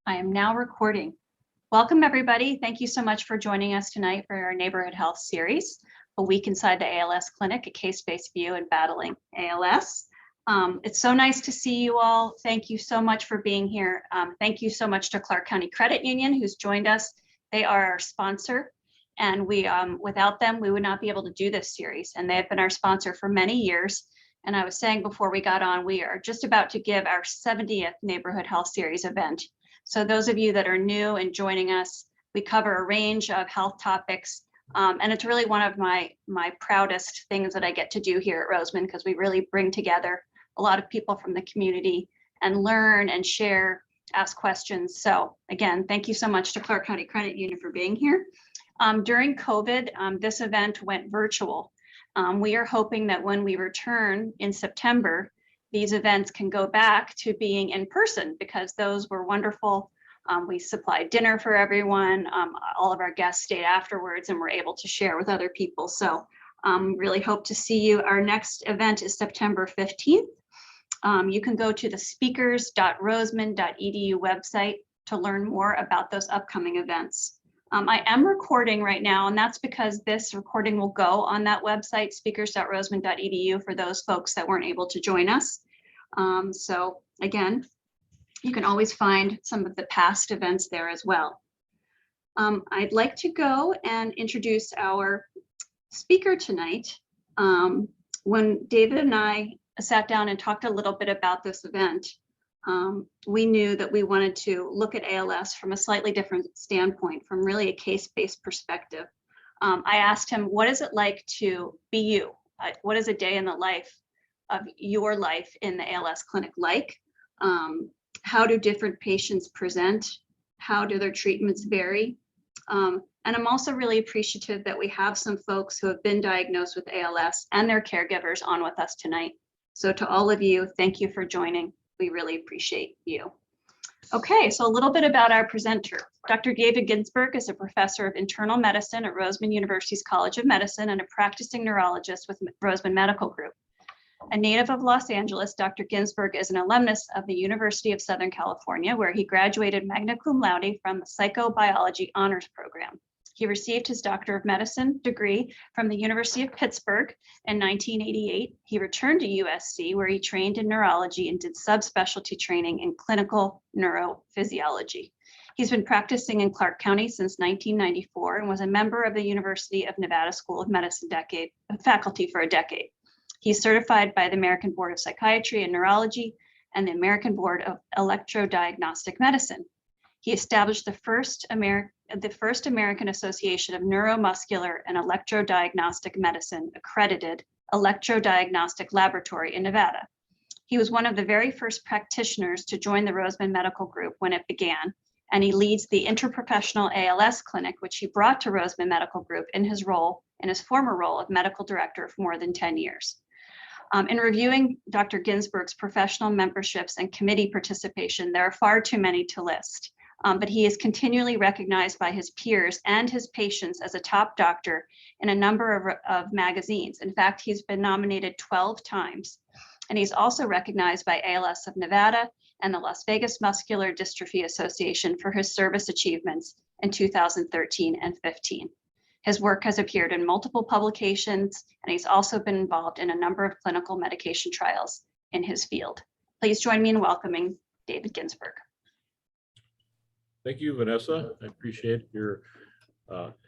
I am now recording. Welcome, everybody. Thank you so much for joining us tonight for our Neighborhood Health Series, a week inside the ALS Clinic, a case-based view in battling ALS. It's so nice to see you all. Thank you so much for being here. Thank you so much to Clark County Credit Union, who's joined us. They are our sponsor, and without them, we would not be able to do this series, and they have been our sponsor for many years. And I was saying before we got on, we are just about to give our 70th Neighborhood Health Series event. So those of you that are new and joining us, we cover a range of health topics. And it's really one of my proudest things that I get to do here at Roseman, because we really bring together a lot of people from the community and learn and share, ask questions. So again, thank you so much to Clark County Credit Union for being here. During COVID, this event went virtual. We are hoping that when we return in September, these events can go back to being in person, because those were wonderful. We supplied dinner for everyone. All of our guests stayed afterwards and were able to share with other people. So really hope to see you. Our next event is September 15th. You can go to the speakers.roseman.edu website to learn more about those upcoming events. I am recording right now, and that's because this recording will go on that website, speakers.roseman.edu, for those folks that weren't able to join us. So again, you can always find some of the past events there as well. I'd like to go and introduce our speaker tonight. When David and I sat down and talked a little bit about this event, we knew that we wanted to look at ALS from a slightly different standpoint, from really a case-based perspective. I asked him, what is it like to be you? What is a day in the life of your life in the ALS clinic like? How do different patients present? How do their treatments vary? And I'm also really appreciative that we have some folks who have been diagnosed with ALS and their caregivers on with us tonight. So to all of you, thank you for joining. We really appreciate you. Okay, so a little bit about our presenter. Dr. David Ginsburg is a professor of internal medicine at Roseman University's College of Medicine and a practicing neurologist with Roseman Medical Group. A native of Los Angeles, Dr. Ginsburg is an alumnus of the University of Southern California, where he graduated magna cum laude from the Psychobiology Honors Program. He received his Doctor of Medicine degree from the University of Pittsburgh in 1988. He returned to USC, where he trained in neurology and did subspecialty training in clinical neurophysiology. He's been practicing in Clark County since 1994 and was a member of the University of Nevada School of Medicine faculty for a decade. He's certified by the American Board of Psychiatry and Neurology and the American Board of Electrodiagnostic Medicine. He established the first American Association of Neuromuscular and Electrodiagnostic Medicine accredited electrodiagnostic laboratory in Nevada. He was one of the very first practitioners to join the Roseman Medical Group when it began, and he leads the interprofessional ALS Clinic, which he brought to Roseman Medical Group in his former role of medical director for more than 10 years. In reviewing Dr. Ginsburg's professional memberships and committee participation, there are far too many to list. But he is continually recognized by his peers and his patients as a top doctor in a number of magazines. In fact, he's been nominated 12 times. And he's also recognized by ALS of Nevada and the Las Vegas Muscular Dystrophy Association for his service achievements in 2013 and 15. His work has appeared in multiple publications, and he's also been involved in a number of clinical medication trials in his field. Please join me in welcoming David Ginsburg. Thank you, Vanessa. I appreciate your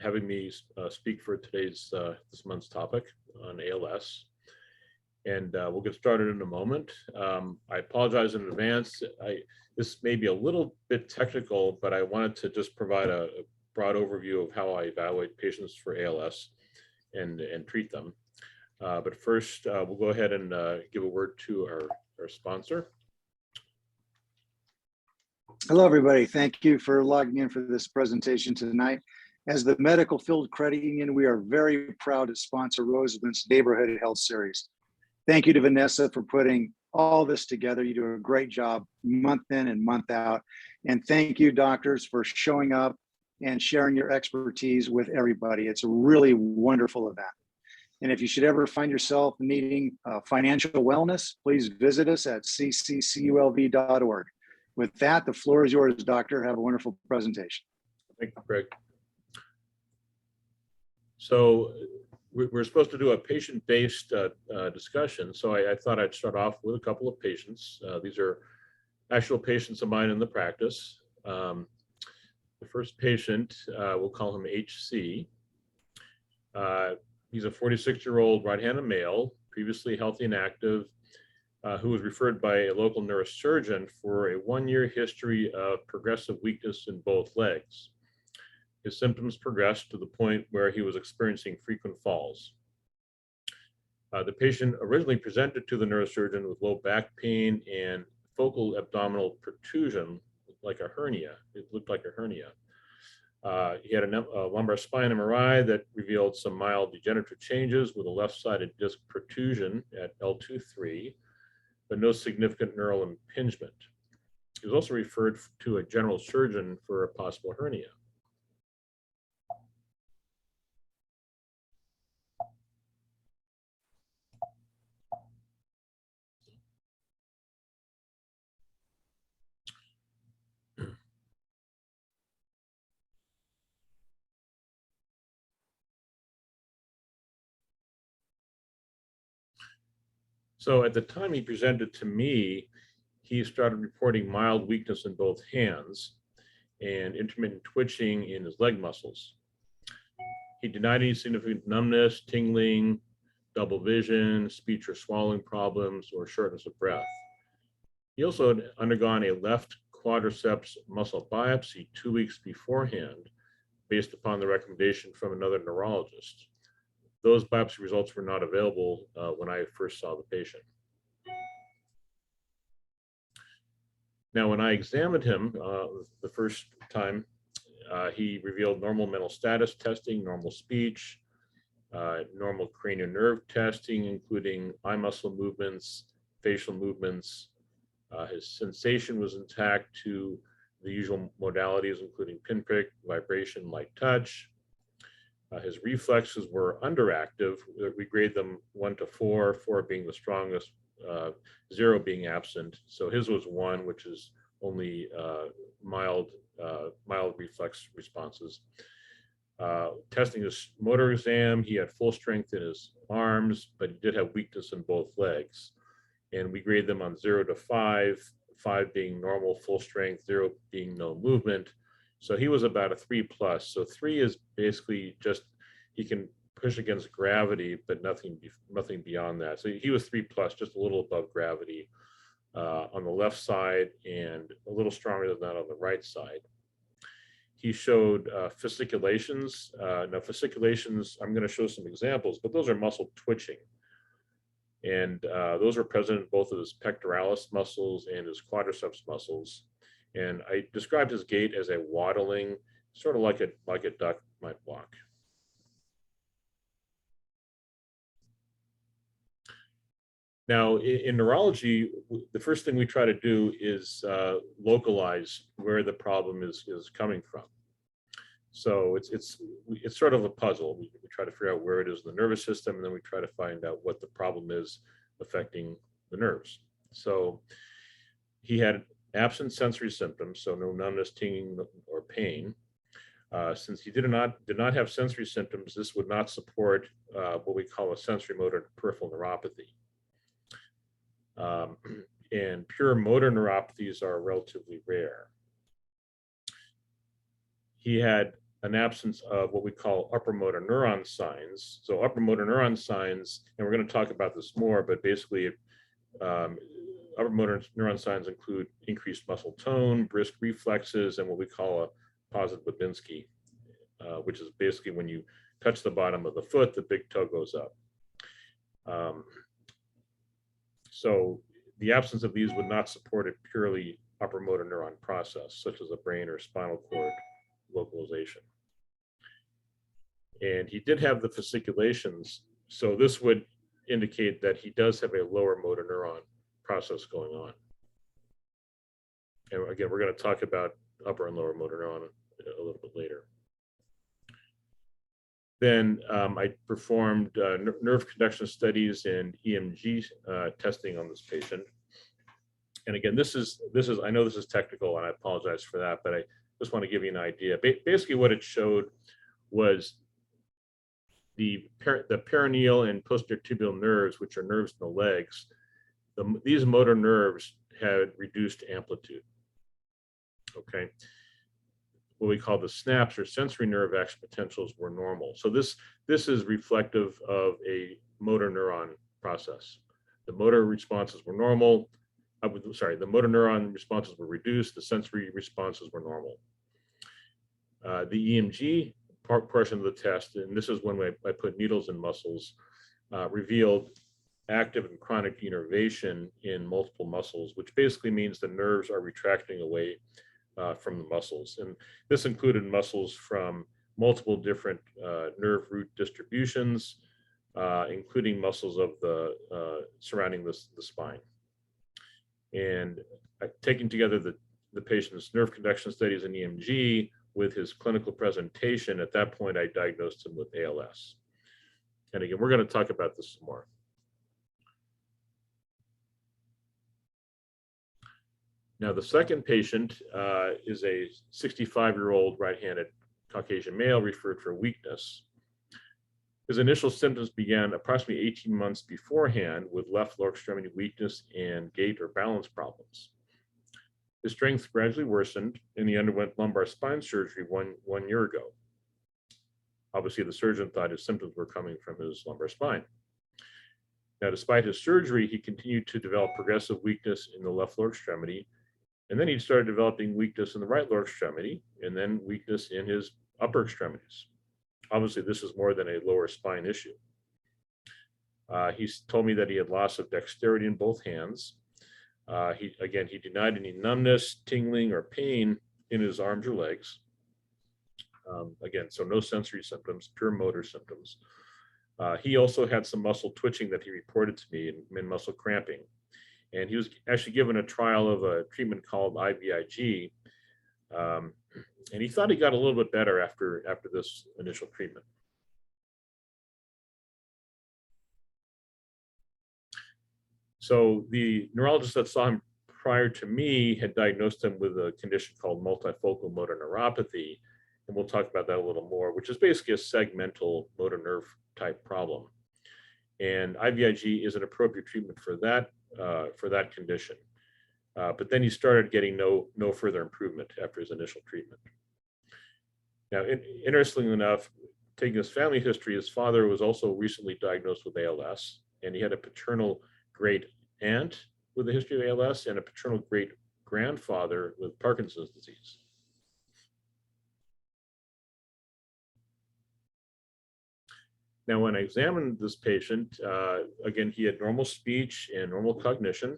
having me speak for today's this month's topic on ALS. And we'll get started in a moment. I apologize in advance. This may be a little bit technical, but I wanted to just provide a broad overview of how I evaluate patients for ALS and treat them. But first, we'll go ahead and give a word to our sponsor. Hello, everybody. Thank you for logging in for this presentation tonight. As the Medical Field Credit Union, we are very proud to sponsor Roseman's Neighborhood Health Series. Thank you to Vanessa for putting all this together. You do a great job month in and month out. And thank you, doctors, for showing up and sharing your expertise with everybody. It's a really wonderful event. And if you should ever find yourself needing financial wellness, please visit us at ccculv.org. With that, the floor is yours, Doctor. Have a wonderful presentation. Thank you, Craig. So we're supposed to do a patient-based discussion. So I thought I'd start off with a couple of patients. These are actual patients of mine in the practice. The first patient, we'll call him HC. He's a 46-year-old right-handed male, previously healthy and active, who was referred by a local neurosurgeon for a 1-year history of progressive weakness in both legs. His symptoms progressed to the point where he was experiencing frequent falls. The patient originally presented to the neurosurgeon with low back pain and focal abdominal protrusion, like a hernia. It looked like a hernia. He had a lumbar spine MRI that revealed some mild degenerative changes with a left-sided disc protrusion at L2-3, but no significant neural impingement. He was also referred to a general surgeon for a possible hernia. So at the time he presented to me, he started reporting mild weakness in both hands and intermittent twitching in his leg muscles. He denied any significant numbness, tingling, double vision, speech or swallowing problems, or shortness of breath. He also had undergone a left quadriceps muscle biopsy 2 weeks beforehand, based upon the recommendation from another neurologist. Those biopsy results were not available when I first saw the patient. Now, when I examined him the first time, he revealed normal mental status testing, normal speech, normal cranial nerve testing, including eye muscle movements, facial movements. His sensation was intact to the usual modalities, including pinprick, vibration, light touch. His reflexes were underactive. We grade them 1 to 4, 4 being the strongest, 0 being absent. So his was 1, which is only mild reflex responses. Testing his motor exam, he had full strength in his arms, but he did have weakness in both legs. And we grade them on 0 to 5, 5 being normal, full strength, 0 being no movement. So he was about a 3+. So 3 is basically just, he can push against gravity, but nothing beyond that. So he was 3+, just a little above gravity on the left side and a little stronger than that on the right side. He showed fasciculations. Now fasciculations, I'm going to show some examples, but those are muscle twitching. And those were present in both of his pectoralis muscles and his quadriceps muscles. And I described his gait as a waddling, sort of like a duck might walk. Now, in neurology, the first thing we try to do is localize where the problem is coming from. So it's sort of a puzzle. We try to figure out where it is in the nervous system, and then we try to find out what the problem is affecting the nerves. So he had absent sensory symptoms, so no numbness, tingling, or pain. Since he did not have sensory symptoms, this would not support what we call a sensory motor peripheral neuropathy. And pure motor neuropathies are relatively rare. He had an absence of what we call upper motor neuron signs. So upper motor neuron signs, and we're going to talk about this more, but basically upper motor neuron signs include increased muscle tone, brisk reflexes, and what we call a positive Babinski, which is basically when you touch the bottom of the foot, the big toe goes up. So the absence of these would not support a purely upper motor neuron process, such as a brain or spinal cord localization. And he did have the fasciculations, so this would indicate that he does have a lower motor neuron process going on. And again, we're going to talk about upper and lower motor neuron a little bit later. Then I performed nerve conduction studies and EMG testing on this patient. And again, this is I know this is technical, and I apologize for that, but I just want to give you an idea. Basically, what it showed was the perineal and posterior tibial nerves, which are nerves in the legs. These motor nerves had reduced amplitude. Okay, what we call the snaps or sensory nerve action potentials were normal. So this is reflective of a motor neuron process. The motor responses were normal. The motor neuron responses were reduced. The sensory responses were normal. The EMG portion of the test, and this is when I put needles in muscles, revealed active and chronic denervation in multiple muscles, which basically means the nerves are retracting away from the muscles. And this included muscles from multiple different nerve root distributions, including muscles of the surrounding the spine. And taking together the patient's nerve conduction studies and EMG with his clinical presentation, at that point, I diagnosed him with ALS. And again, we're going to talk about this some more. Now, the second patient is a 65-year-old right-handed Caucasian male referred for weakness. His initial symptoms began approximately 18 months beforehand with left lower extremity weakness and gait or balance problems. His strength gradually worsened, and he underwent lumbar spine surgery one year ago. Obviously, the surgeon thought his symptoms were coming from his lumbar spine. Now, despite his surgery, he continued to develop progressive weakness in the left lower extremity, and then he started developing weakness in the right lower extremity, and then weakness in his upper extremities. Obviously, this is more than a lower spine issue. He's told me that he had loss of dexterity in both hands. He denied any numbness, tingling, or pain in his arms or legs. So no sensory symptoms, pure motor symptoms. He also had some muscle twitching that he reported to me and muscle cramping. And he was actually given a trial of a treatment called IVIG. And he thought he got a little bit better after this initial treatment. So the neurologist that saw him prior to me had diagnosed him with a condition called multifocal motor neuropathy. And we'll talk about that a little more, which is basically a segmental motor nerve type problem. And IVIG is an appropriate treatment for that condition. But then he started getting no further improvement after his initial treatment. Now, interestingly enough, taking his family history, his father was also recently diagnosed with ALS, and he had a paternal great aunt with a history of ALS and a paternal great grandfather with Parkinson's disease. Now, when I examined this patient, again, he had normal speech and normal cognition.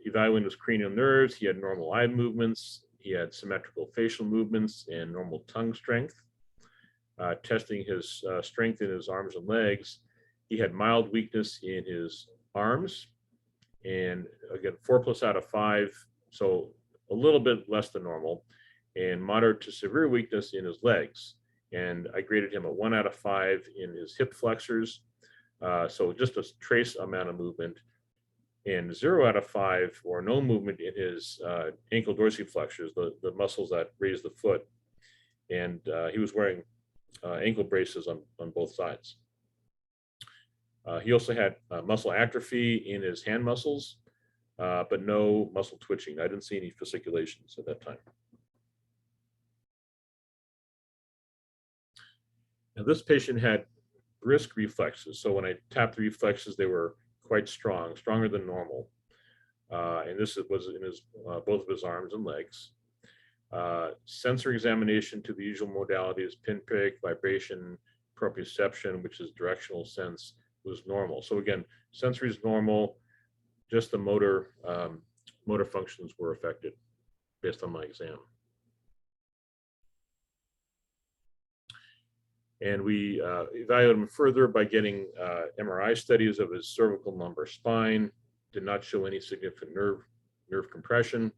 Evaluating his cranial nerves, he had normal eye movements, he had symmetrical facial movements and normal tongue strength. Testing his strength in his arms and legs, he had mild weakness in his arms, and again, 4+ out of 5, so a little bit less than normal, and moderate to severe weakness in his legs. And I graded him a 1 out of 5 in his hip flexors, so just a trace amount of movement, and 0 out of 5 or no movement in his ankle dorsiflexors, the muscles that raise the foot. And he was wearing ankle braces on both sides. He also had muscle atrophy in his hand muscles, but no muscle twitching. I didn't see any fasciculations at that time. Now, this patient had brisk reflexes. So when I tapped the reflexes, they were quite strong, stronger than normal. And this was in his both of his arms and legs. Sensory examination to the usual modalities, pinprick, vibration, proprioception, which is directional sense, was normal. So again, sensory is normal, just the motor functions were affected based on my exam. And we evaluated him further by getting MRI studies of his cervical lumbar spine, did not show any significant nerve compression.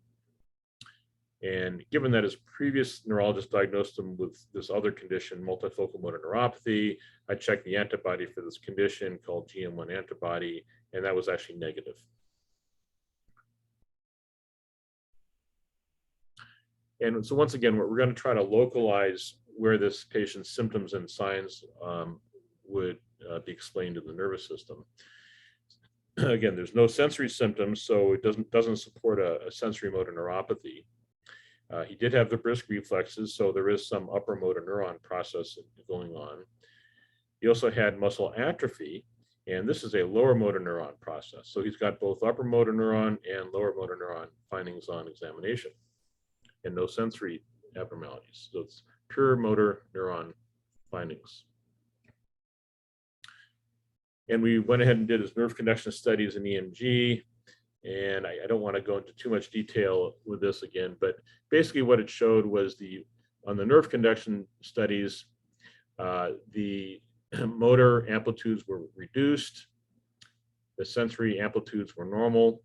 And given that his previous neurologist diagnosed him with this other condition, multifocal motor neuropathy, I checked the antibody for this condition called GM1 antibody, and that was actually negative. And so once again, we're going to try to localize where this patient's symptoms and signs would be explained in the nervous system. Again, there's no sensory symptoms, so it doesn't support a sensory motor neuropathy. He did have the brisk reflexes, so there is some upper motor neuron process going on. He also had muscle atrophy, and this is a lower motor neuron process. So he's got both upper motor neuron and lower motor neuron findings on examination, and no sensory abnormalities. So it's pure motor neuron findings. And we went ahead and did his nerve conduction studies in EMG. And I don't want to go into too much detail with this again, but basically what it showed was on the nerve conduction studies, the motor amplitudes were reduced. The sensory amplitudes were normal.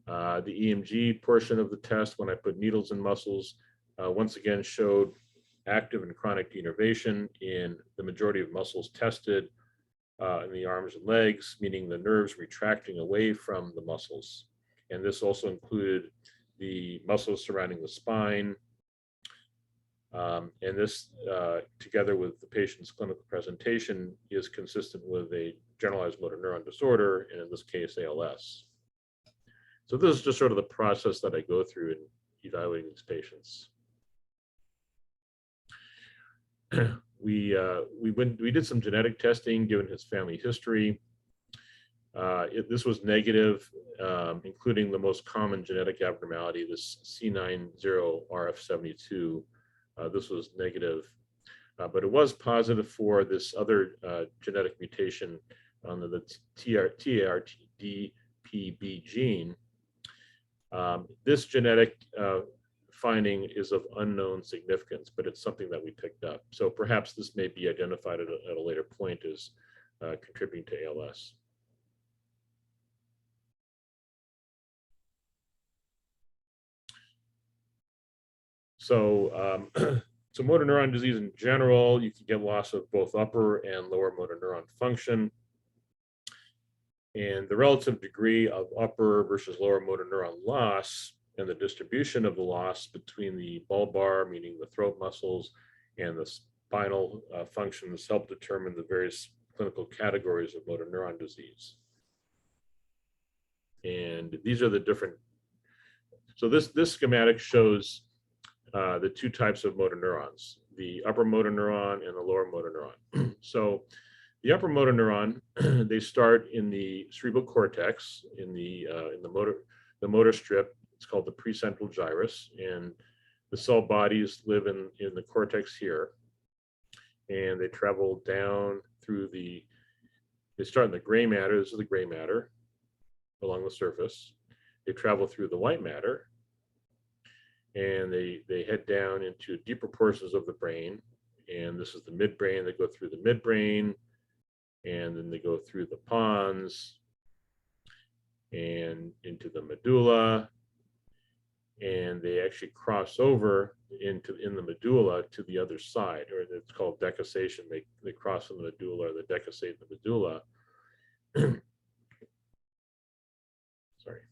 The EMG portion of the test, when I put needles in muscles, once again showed active and chronic denervation in the majority of muscles tested in the arms and legs, meaning the nerves retracting away from the muscles. And this also included the muscles surrounding the spine. And this, together with the patient's clinical presentation, is consistent with a generalized motor neuron disorder, and in this case, ALS. So this is just sort of the process that I go through in evaluating these patients. We did some genetic testing given his family history. This was negative, including the most common genetic abnormality, this C90RF72. This was negative, but it was positive for this other genetic mutation on the TARDPB gene. This genetic finding is of unknown significance, but it's something that we picked up. So perhaps this may be identified at a later point as contributing to ALS. So, so motor neuron disease in general, you can get loss of both upper and lower motor neuron function. And the relative degree of upper versus lower motor neuron loss and the distribution of the loss between the bulbar, meaning the throat muscles, and the spinal functions help determine the various clinical categories of motor neuron disease. And these are the different, so this schematic shows the two types of motor neurons, the upper motor neuron and the lower motor neuron. So the upper motor neuron, they start in the cerebral cortex, in the motor strip. It's called the precentral gyrus, and the cell bodies live in the cortex here, and they travel down through they start in the gray matter. This is the gray matter along the surface. They travel through the white matter, and they head down into deeper portions of the brain, and this is the midbrain. They go through the midbrain, and then they go through the pons and into the medulla, and they actually cross over in the medulla to the other side, or it's called decussation. They cross in the medulla, or they decussate the medulla. Sorry.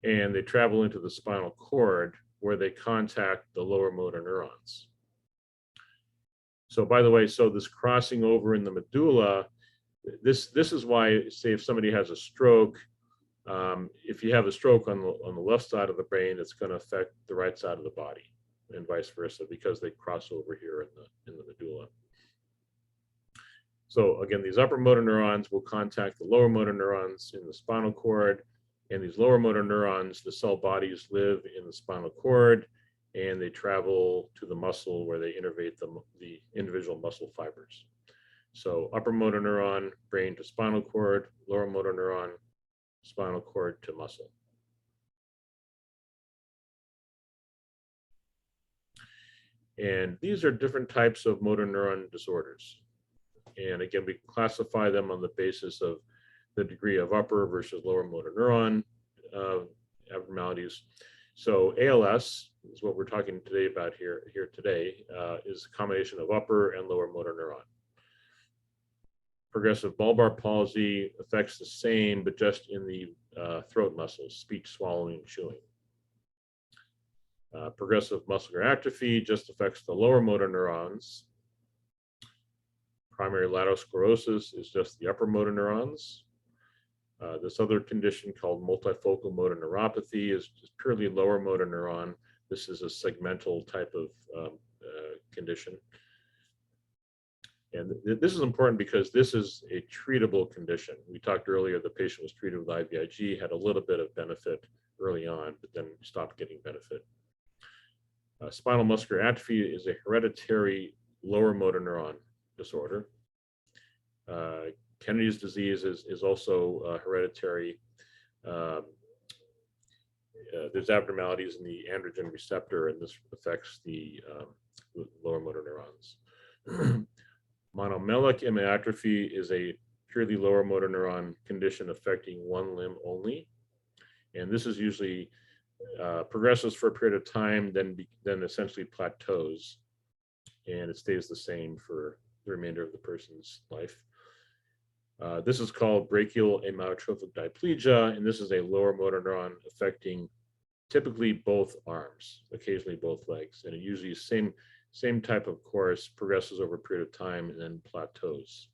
And they travel into the spinal cord, where they contact the lower motor neurons. So by the way, so this crossing over in the medulla, this is why, say, if somebody has a stroke, if you have a stroke on the left side of the brain, it's going to affect the right side of the body, and vice versa, because they cross over here in the medulla. So again, these upper motor neurons will contact the lower motor neurons in the spinal cord, and these lower motor neurons, the cell bodies live in the spinal cord, and they travel to the muscle where they innervate the individual muscle fibers. So upper motor neuron, brain to spinal cord, lower motor neuron, spinal cord to muscle. And these are different types of motor neuron disorders. And again, we classify them on the basis of the degree of upper versus lower motor neuron abnormalities. So ALS is what we're talking today about here today, is a combination of upper and lower motor neuron. Progressive bulbar palsy affects the same, but just in the throat muscles, speech, swallowing, and chewing. Progressive muscular atrophy just affects the lower motor neurons. Primary lateral sclerosis is just the upper motor neurons. This other condition called multifocal motor neuropathy is just purely lower motor neuron. This is a segmental type of condition. And this is important because this is a treatable condition. We talked earlier, the patient was treated with IVIG, had a little bit of benefit early on, but then stopped getting benefit. Spinal muscular atrophy is a hereditary lower motor neuron disorder. Kennedy's disease is also hereditary. There's abnormalities in the androgen receptor, and this affects the lower motor neurons. Monomelic hemiatrophy is a purely lower motor neuron condition affecting one limb only. And this is usually progresses for a period of time, then essentially plateaus, and it stays the same for the remainder of the person's life. This is called brachial amyotrophic diplegia, and this is a lower motor neuron affecting typically both arms, occasionally both legs, and it usually same type of course, progresses over a period of time and then plateaus.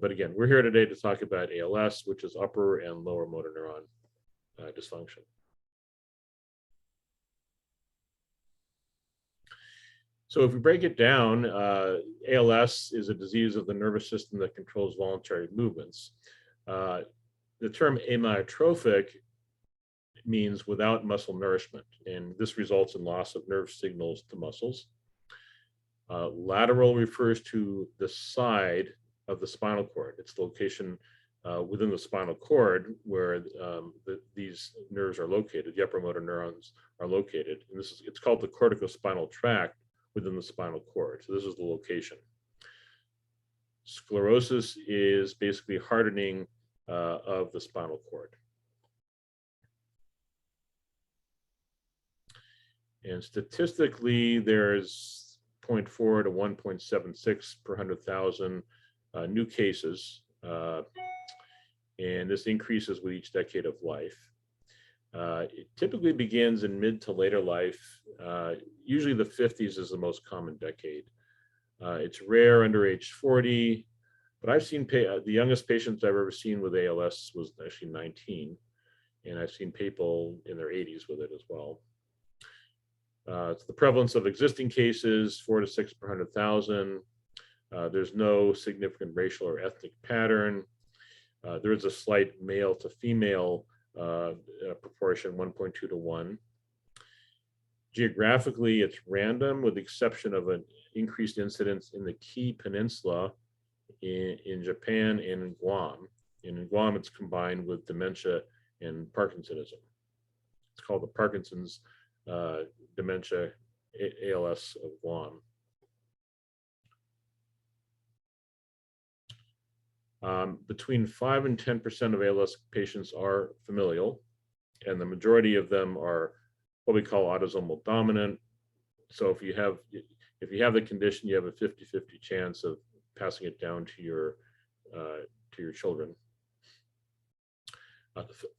But again, we're here today to talk about ALS, which is upper and lower motor neuron dysfunction. So if we break it down, ALS is a disease of the nervous system that controls voluntary movements. The term amyotrophic means without muscle nourishment, and this results in loss of nerve signals to muscles. Lateral refers to the side of the spinal cord. It's the location within the spinal cord where these nerves are located, the upper motor neurons are located. And it's called the corticospinal tract within the spinal cord. So this is the location. Sclerosis is basically hardening of the spinal cord. And statistically, there's 0.4 to 1.76 per 100,000 new cases. And this increases with each decade of life. It typically begins in mid to later life. Usually the 50s is the most common decade. It's rare under age 40, but I've seen the youngest patients I've ever seen with ALS was actually 19. And I've seen people in their 80s with it as well. It's the prevalence of existing cases, 4 to 6 per 100,000. There's no significant racial or ethnic pattern. There is a slight male to female proportion, 1.2 to 1. Geographically, it's random with the exception of an increased incidence in the Key Peninsula in Japan and in Guam. And in Guam, it's combined with dementia and Parkinsonism. It's called the Parkinson's dementia ALS of Guam. Between 5 and 10% of ALS patients are familial, and the majority of them are what we call autosomal dominant. So if you have the condition, you have a 50-50 chance of passing it down to your children.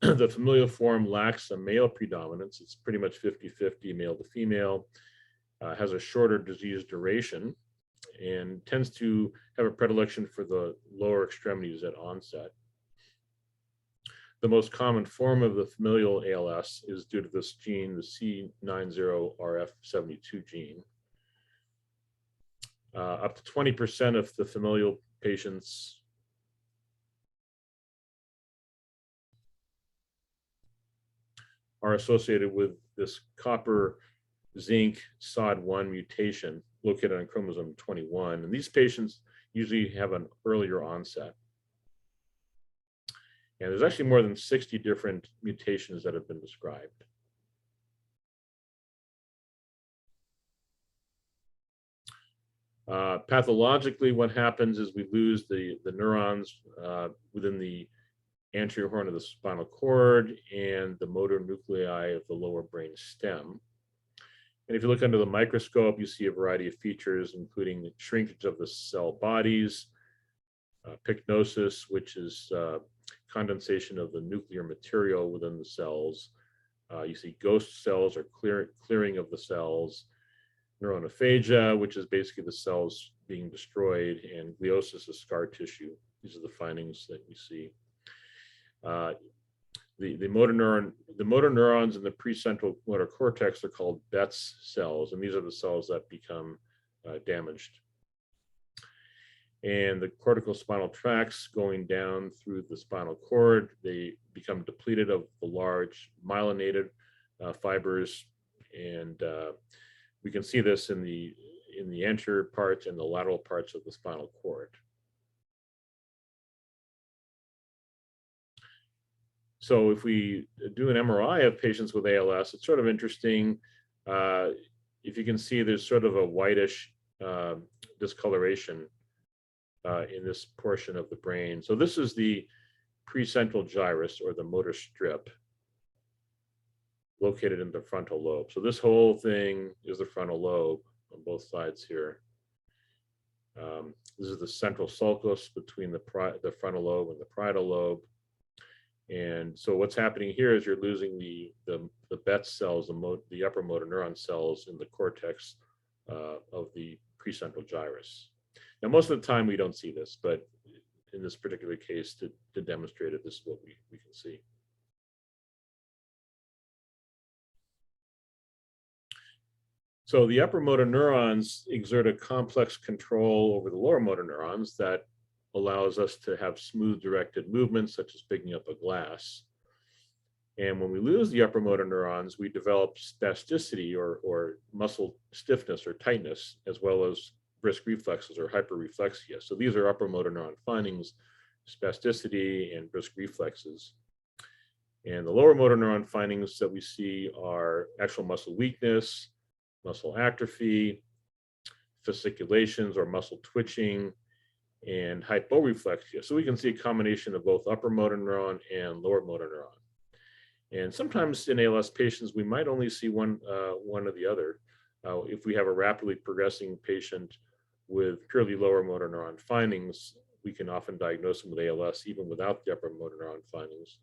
The familial form lacks a male predominance. It's pretty much 50-50 male to female, has a shorter disease duration, and tends to have a predilection for the lower extremities at onset. The most common form of the familial ALS is due to this gene, the C90RF72 gene. Up to 20% of the familial patients are associated with this copper zinc SOD1 mutation located on chromosome 21. And these patients usually have an earlier onset. And there's actually more than 60 different mutations that have been described. Pathologically, what happens is we lose the neurons within the anterior horn of the spinal cord and the motor nuclei of the lower brain stem. And if you look under the microscope, you see a variety of features, including the shrinkage of the cell bodies, pycnosis, which is condensation of the nuclear material within the cells. You see ghost cells or clearing of the cells. Neuronophagia, which is basically the cells being destroyed, and gliosis is scar tissue. These are the findings that we see. The motor neurons in the precentral motor cortex are called Betz cells, and these are the cells that become damaged. And the cortical spinal tracts going down through the spinal cord, they become depleted of the large myelinated fibers, and we can see this in the anterior parts and the lateral parts of the spinal cord. So if we do an MRI of patients with ALS, it's sort of interesting. If you can see, there's sort of a whitish discoloration in this portion of the brain. So this is the precentral gyrus, or the motor strip, located in the frontal lobe. So this whole thing is the frontal lobe on both sides here. This is the central sulcus between the frontal lobe and the parietal lobe. And so what's happening here is you're losing the Betz cells, the upper motor neuron cells in the cortex of the precentral gyrus. Now, most of the time we don't see this, but in this particular case, to demonstrate it, this is what we can see. So the upper motor neurons exert a complex control over the lower motor neurons that allows us to have smooth directed movements, such as picking up a glass. And when we lose the upper motor neurons, we develop spasticity, or muscle stiffness or tightness, as well as brisk reflexes or hyperreflexia. So these are upper motor neuron findings, spasticity and brisk reflexes. And the lower motor neuron findings that we see are actual muscle weakness, muscle atrophy, fasciculations or muscle twitching, and hyporeflexia. So we can see a combination of both upper motor neuron and lower motor neuron. And sometimes in ALS patients, we might only see one or the other. If we have a rapidly progressing patient with purely lower motor neuron findings, we can often diagnose them with ALS even without the upper motor neuron findings.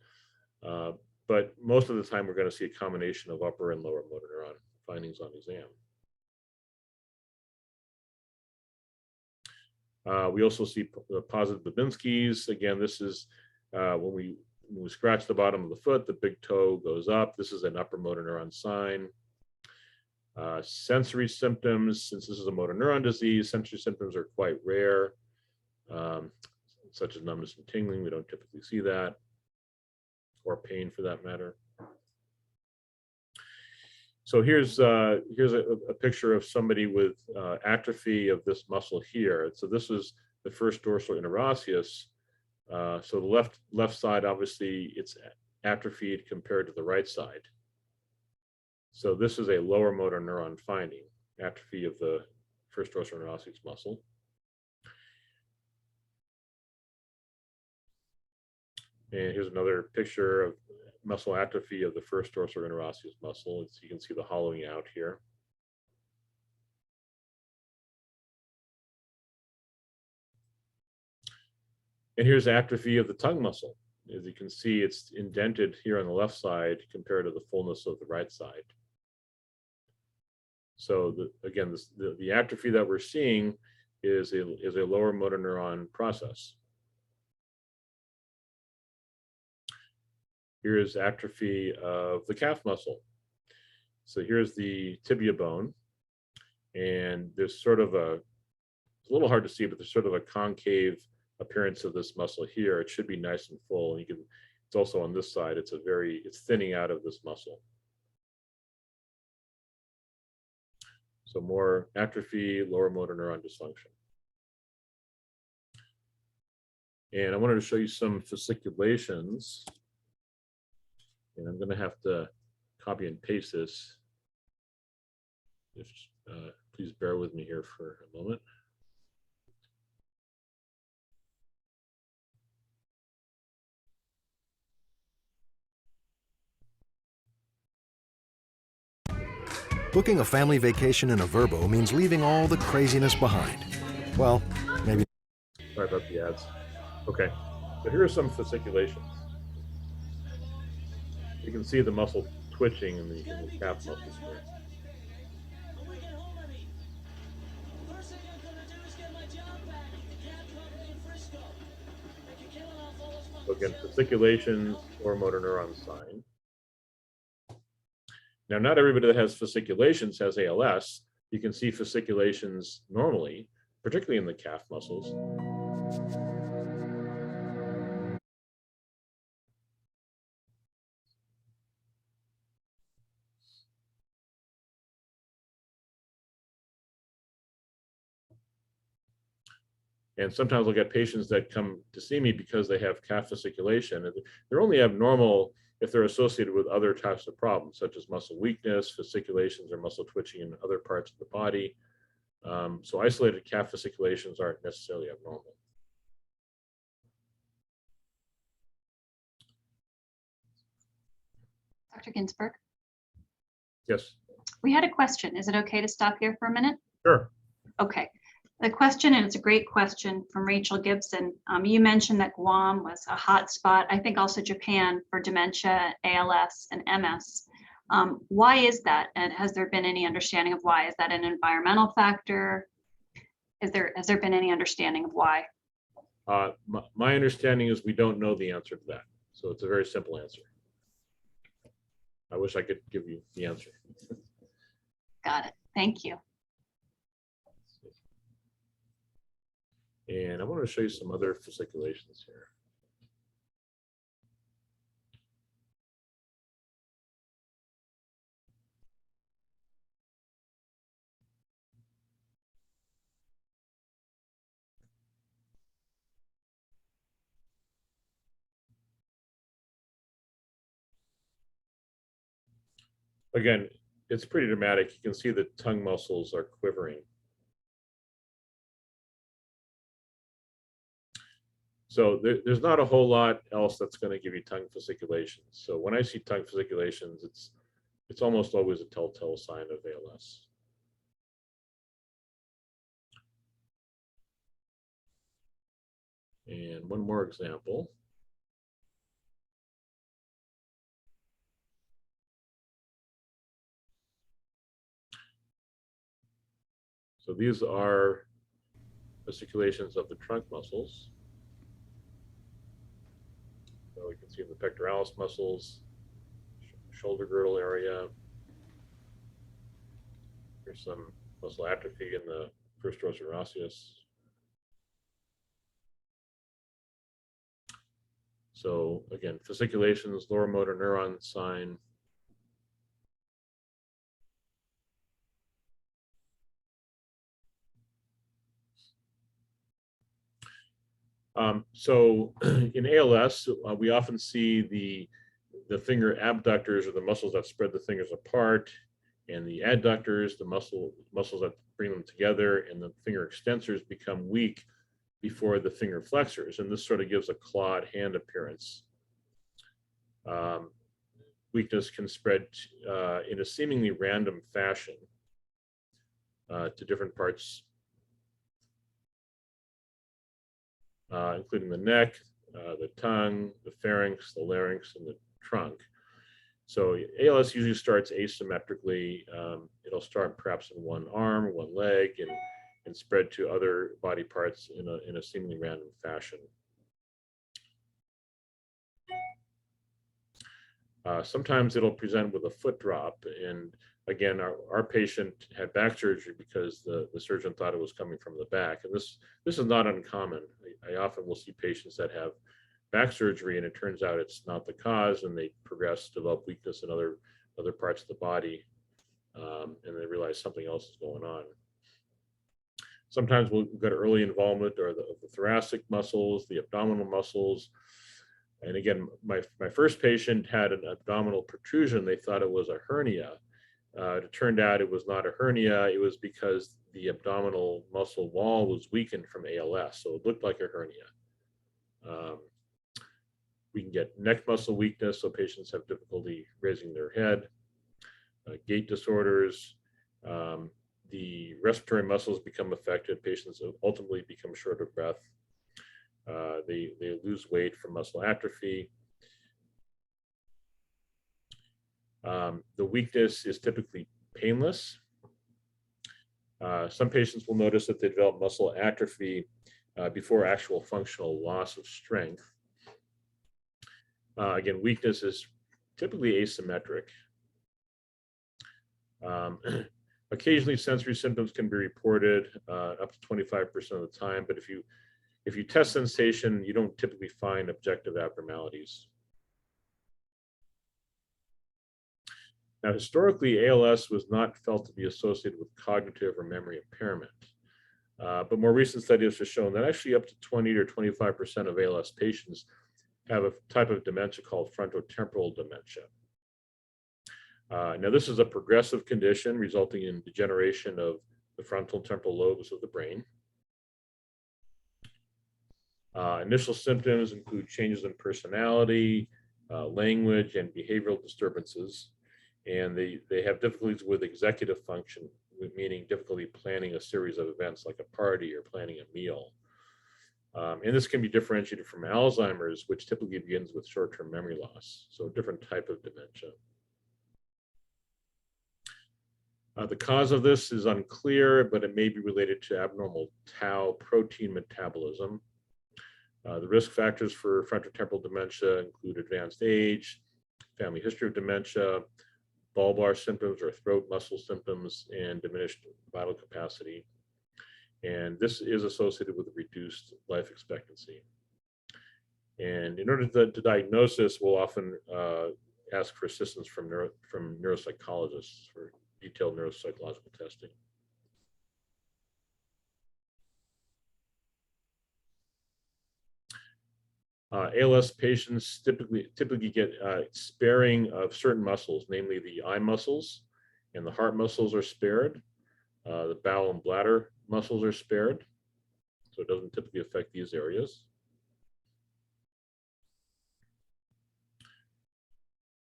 But most of the time, we're going to see a combination of upper and lower motor neuron findings on exam. We also see positive Babinski's. Again, this is when we scratch the bottom of the foot, the big toe goes up. This is an upper motor neuron sign. Sensory symptoms, since this is a motor neuron disease, sensory symptoms are quite rare, such as numbness and tingling. We don't typically see that, or pain for that matter. So here's a picture of somebody with atrophy of this muscle here. So this is the first dorsal interosseous. So the left side, obviously, it's atrophied compared to the right side. So this is a lower motor neuron finding, atrophy of the first dorsal interosseous muscle. And here's another picture of muscle atrophy of the first dorsal interosseous muscle. So you can see the hollowing out here. And here's atrophy of the tongue muscle. As you can see, it's indented here on the left side compared to the fullness of the right side. So again, the atrophy that we're seeing is a lower motor neuron process. Here's atrophy of the calf muscle. So here's the tibia bone, and there's sort of it's a little hard to see, but there's sort of a concave appearance of this muscle here. It should be nice and full, and it's also on this side. It's thinning out of this muscle. So more atrophy, lower motor neuron dysfunction. And I wanted to show you some fasciculations. And I'm going to have to copy and paste this. Please bear with me here for a moment. Booking a family vacation in a Vrbo means leaving all the craziness behind. Well, maybe. Sorry about the ads. Okay, so here are some fasciculations. You can see the muscle twitching in the calf muscles here. So again, fasciculations or motor neuron sign. Now, not everybody that has fasciculations has ALS. You can see fasciculations normally, particularly in the calf muscles. And sometimes I'll get patients that come to see me because they have calf fasciculation. And they're only abnormal if they're associated with other types of problems, such as muscle weakness, fasciculations, or muscle twitching in other parts of the body. So isolated calf fasciculations aren't necessarily abnormal. Dr. Ginsburg, Yes, we had a question. Is it okay to stop here for a minute? sure. Okay. The question, and it's a great question from Rachel Gibson. You mentioned that Guam was a hot spot. I think also Japan for dementia, ALS, and MS. Why is that? And has there been any understanding of why? Is that an environmental factor? Has there been any understanding of why? My understanding is we don't know the answer to that. So it's a very simple answer. I wish I could give you the answer. Got it. Thank you. And I want to show you some other fasciculations here. Again, it's pretty dramatic. You can see the tongue muscles are quivering. So there's not a whole lot else that's going to give you tongue fasciculations. So when I see tongue fasciculations, it's almost always a telltale sign of ALS. And one more example. So these are fasciculations of the trunk muscles. So we can see the pectoralis muscles, shoulder girdle area. There's some muscle atrophy in the first dorsal osseous. So again, fasciculations, lower motor neuron sign. So in ALS, we often see the finger abductors, or the muscles that spread the fingers apart, and the adductors, the muscles that bring them together, and the finger extensors become weak before the finger flexors, and this sort of gives a clawed hand appearance. Weakness can spread in a seemingly random fashion to different parts, including the neck, the tongue, the pharynx, the larynx, and the trunk. So ALS usually starts asymmetrically. It'll start perhaps in one arm, one leg, and spread to other body parts in a seemingly random fashion. Sometimes it'll present with a foot drop, and again, our patient had back surgery because the surgeon thought it was coming from the back, and this is not uncommon. I often will see patients that have back surgery, and it turns out it's not the cause, and they progress, develop weakness in other parts of the body, and they realize something else is going on. Sometimes we'll get early involvement of the thoracic muscles, the abdominal muscles. And again, my first patient had an abdominal protrusion. They thought it was a hernia. It turned out it was not a hernia. It was because the abdominal muscle wall was weakened from ALS. So it looked like a hernia. We can get neck muscle weakness, so patients have difficulty raising their head. Gait disorders. The respiratory muscles become affected. Patients ultimately become short of breath. They lose weight from muscle atrophy. The weakness is typically painless. Some patients will notice that they develop muscle atrophy before actual functional loss of strength. Again, weakness is typically asymmetric. Occasionally, sensory symptoms can be reported up to 25% of the time, but if you test sensation, you don't typically find objective abnormalities. Now, historically, ALS was not felt to be associated with cognitive or memory impairment, but more recent studies have shown that actually up to 20 or 25% of ALS patients have a type of dementia called frontotemporal dementia. Now, this is a progressive condition resulting in degeneration of the frontal temporal lobes of the brain. Initial symptoms include changes in personality, language, and behavioral disturbances. And they have difficulties with executive function, meaning difficulty planning a series of events like a party or planning a meal. And this can be differentiated from Alzheimer's, which typically begins with short-term memory loss, so a different type of dementia. The cause of this is unclear, but it may be related to abnormal tau protein metabolism. The risk factors for frontotemporal dementia include advanced age, family history of dementia, bulbar symptoms or throat muscle symptoms, and diminished vital capacity. And this is associated with reduced life expectancy. And in order to diagnose this, we'll often ask for assistance from neuropsychologists for detailed neuropsychological testing. ALS patients typically get sparing of certain muscles, namely the eye muscles and the heart muscles are spared. The bowel and bladder muscles are spared, so it doesn't typically affect these areas.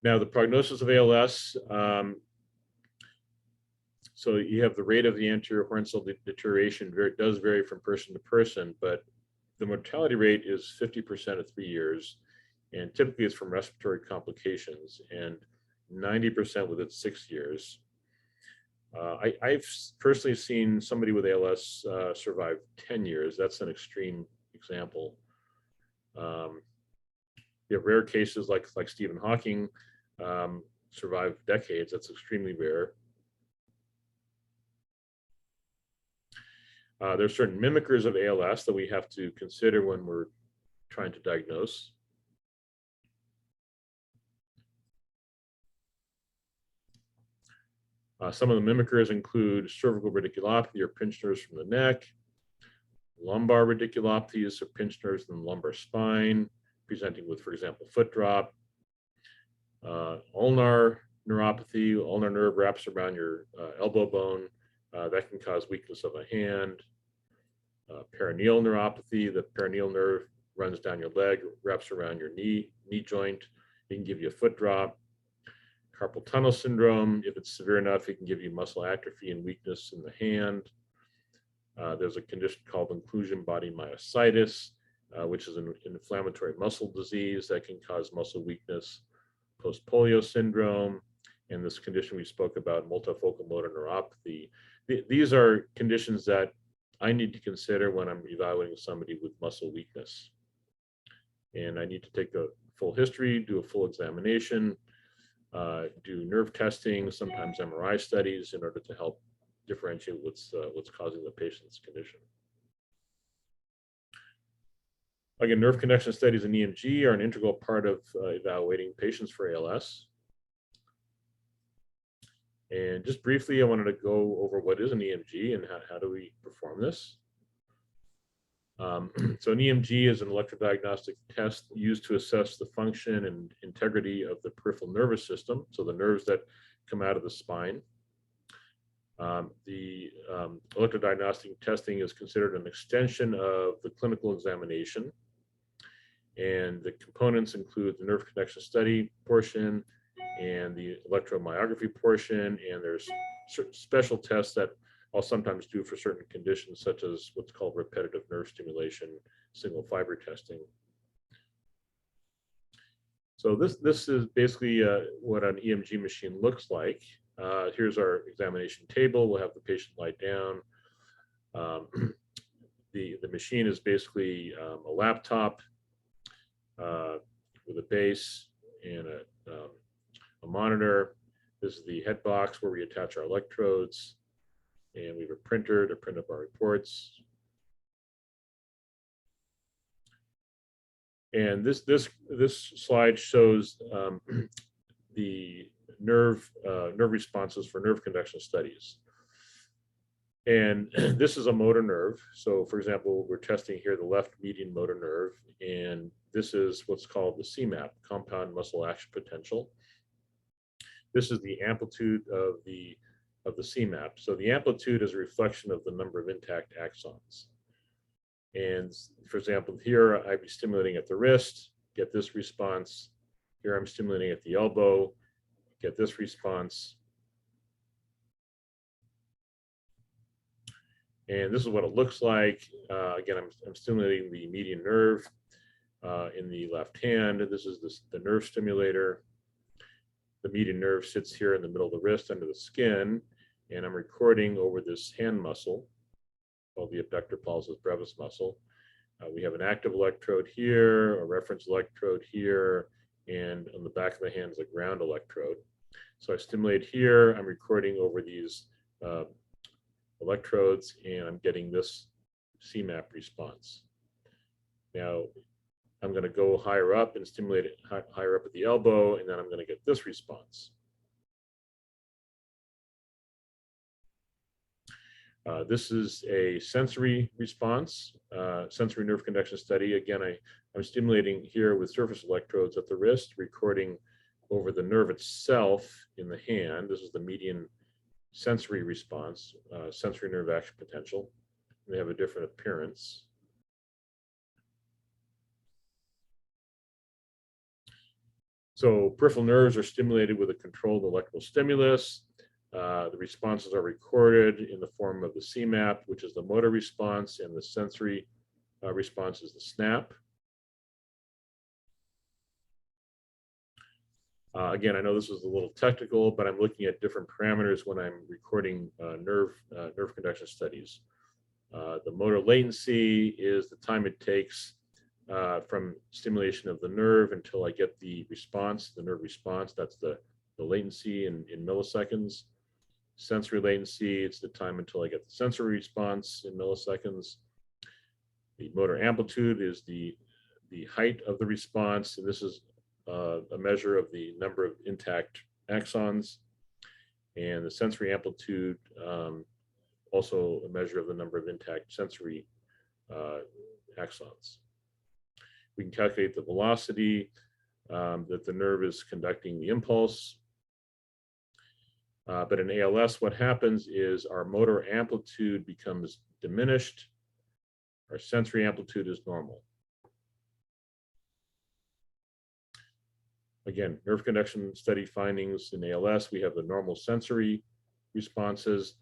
Now, the prognosis of ALS, so you have the rate of the anterior horn cell deterioration does vary from person to person, but the mortality rate is 50% at 3 years, and typically it's from respiratory complications, and 90% within 6 years. I've personally seen somebody with ALS survive 10 years. That's an extreme example. You have rare cases like Stephen Hawking survive decades. That's extremely rare. There are certain mimickers of ALS that we have to consider when we're trying to diagnose. Some of the mimickers include cervical radiculopathy or pinched nerves from the neck, lumbar radiculopathies or pinched nerves in the lumbar spine, presenting with, for example, foot drop, ulnar neuropathy. Ulnar nerve wraps around your elbow bone. That can cause weakness of a hand. Perineal neuropathy, the perineal nerve runs down your leg, wraps around your knee joint. It can give you a foot drop. Carpal tunnel syndrome, if it's severe enough, it can give you muscle atrophy and weakness in the hand. There's a condition called inclusion body myositis, which is an inflammatory muscle disease that can cause muscle weakness. Post-polio syndrome, and this condition we spoke about, multifocal motor neuropathy. These are conditions that I need to consider when I'm evaluating somebody with muscle weakness. And I need to take a full history, do a full examination, do nerve testing, sometimes MRI studies in order to help differentiate what's causing the patient's condition. Again, nerve connection studies and EMG are an integral part of evaluating patients for ALS. And just briefly, I wanted to go over what is an EMG and how do we perform this. So an EMG is an electrodiagnostic test used to assess the function and integrity of the peripheral nervous system, so the nerves that come out of the spine. The electrodiagnostic testing is considered an extension of the clinical examination, and the components include the nerve connection study portion and the electromyography portion, and there's special tests that I'll sometimes do for certain conditions such as what's called repetitive nerve stimulation, single fiber testing. So this is basically what an EMG machine looks like. Here's our examination table. We'll have the patient lie down. The machine is basically a laptop with a base and a monitor. This is the head box where we attach our electrodes, and we have a printer to print up our reports. And this slide shows the nerve responses for nerve conduction studies. And this is a motor nerve. So for example, we're testing here the left median motor nerve, and this is what's called the CMAP, compound muscle action potential. This is the amplitude of the CMAP. So the amplitude is a reflection of the number of intact axons. And for example, here I'd be stimulating at the wrist, get this response. Here I'm stimulating at the elbow, get this response. And this is what it looks like. Again, I'm stimulating the median nerve in the left hand. This is the nerve stimulator. The median nerve sits here in the middle of the wrist under the skin, and I'm recording over this hand muscle called the abductor pollicis brevis muscle. We have an active electrode here, a reference electrode here, and on the back of the hand is a ground electrode. So I stimulate here, I'm recording over these electrodes, and I'm getting this CMAP response. Now, I'm going to go higher up and stimulate it higher up at the elbow, and then I'm going to get this response. This is a sensory response, sensory nerve conduction study. Again, I'm stimulating here with surface electrodes at the wrist, recording over the nerve itself in the hand. This is the median sensory response, sensory nerve action potential. They have a different appearance. So peripheral nerves are stimulated with a controlled electrical stimulus. The responses are recorded in the form of the CMAP, which is the motor response, and the sensory response is the SNAP. Again, I know this is a little technical, but I'm looking at different parameters when I'm recording nerve conduction studies. The motor latency is the time it takes from stimulation of the nerve until I get the response, the nerve response. That's the latency in milliseconds. Sensory latency, it's the time until I get the sensory response in milliseconds. The motor amplitude is the height of the response, and this is a measure of the number of intact axons. And the sensory amplitude, also a measure of the number of intact sensory axons. We can calculate the velocity that the nerve is conducting the impulse. But in ALS, what happens is our motor amplitude becomes diminished. Our sensory amplitude is normal. Again, nerve conduction study findings in ALS, we have the normal sensory responses,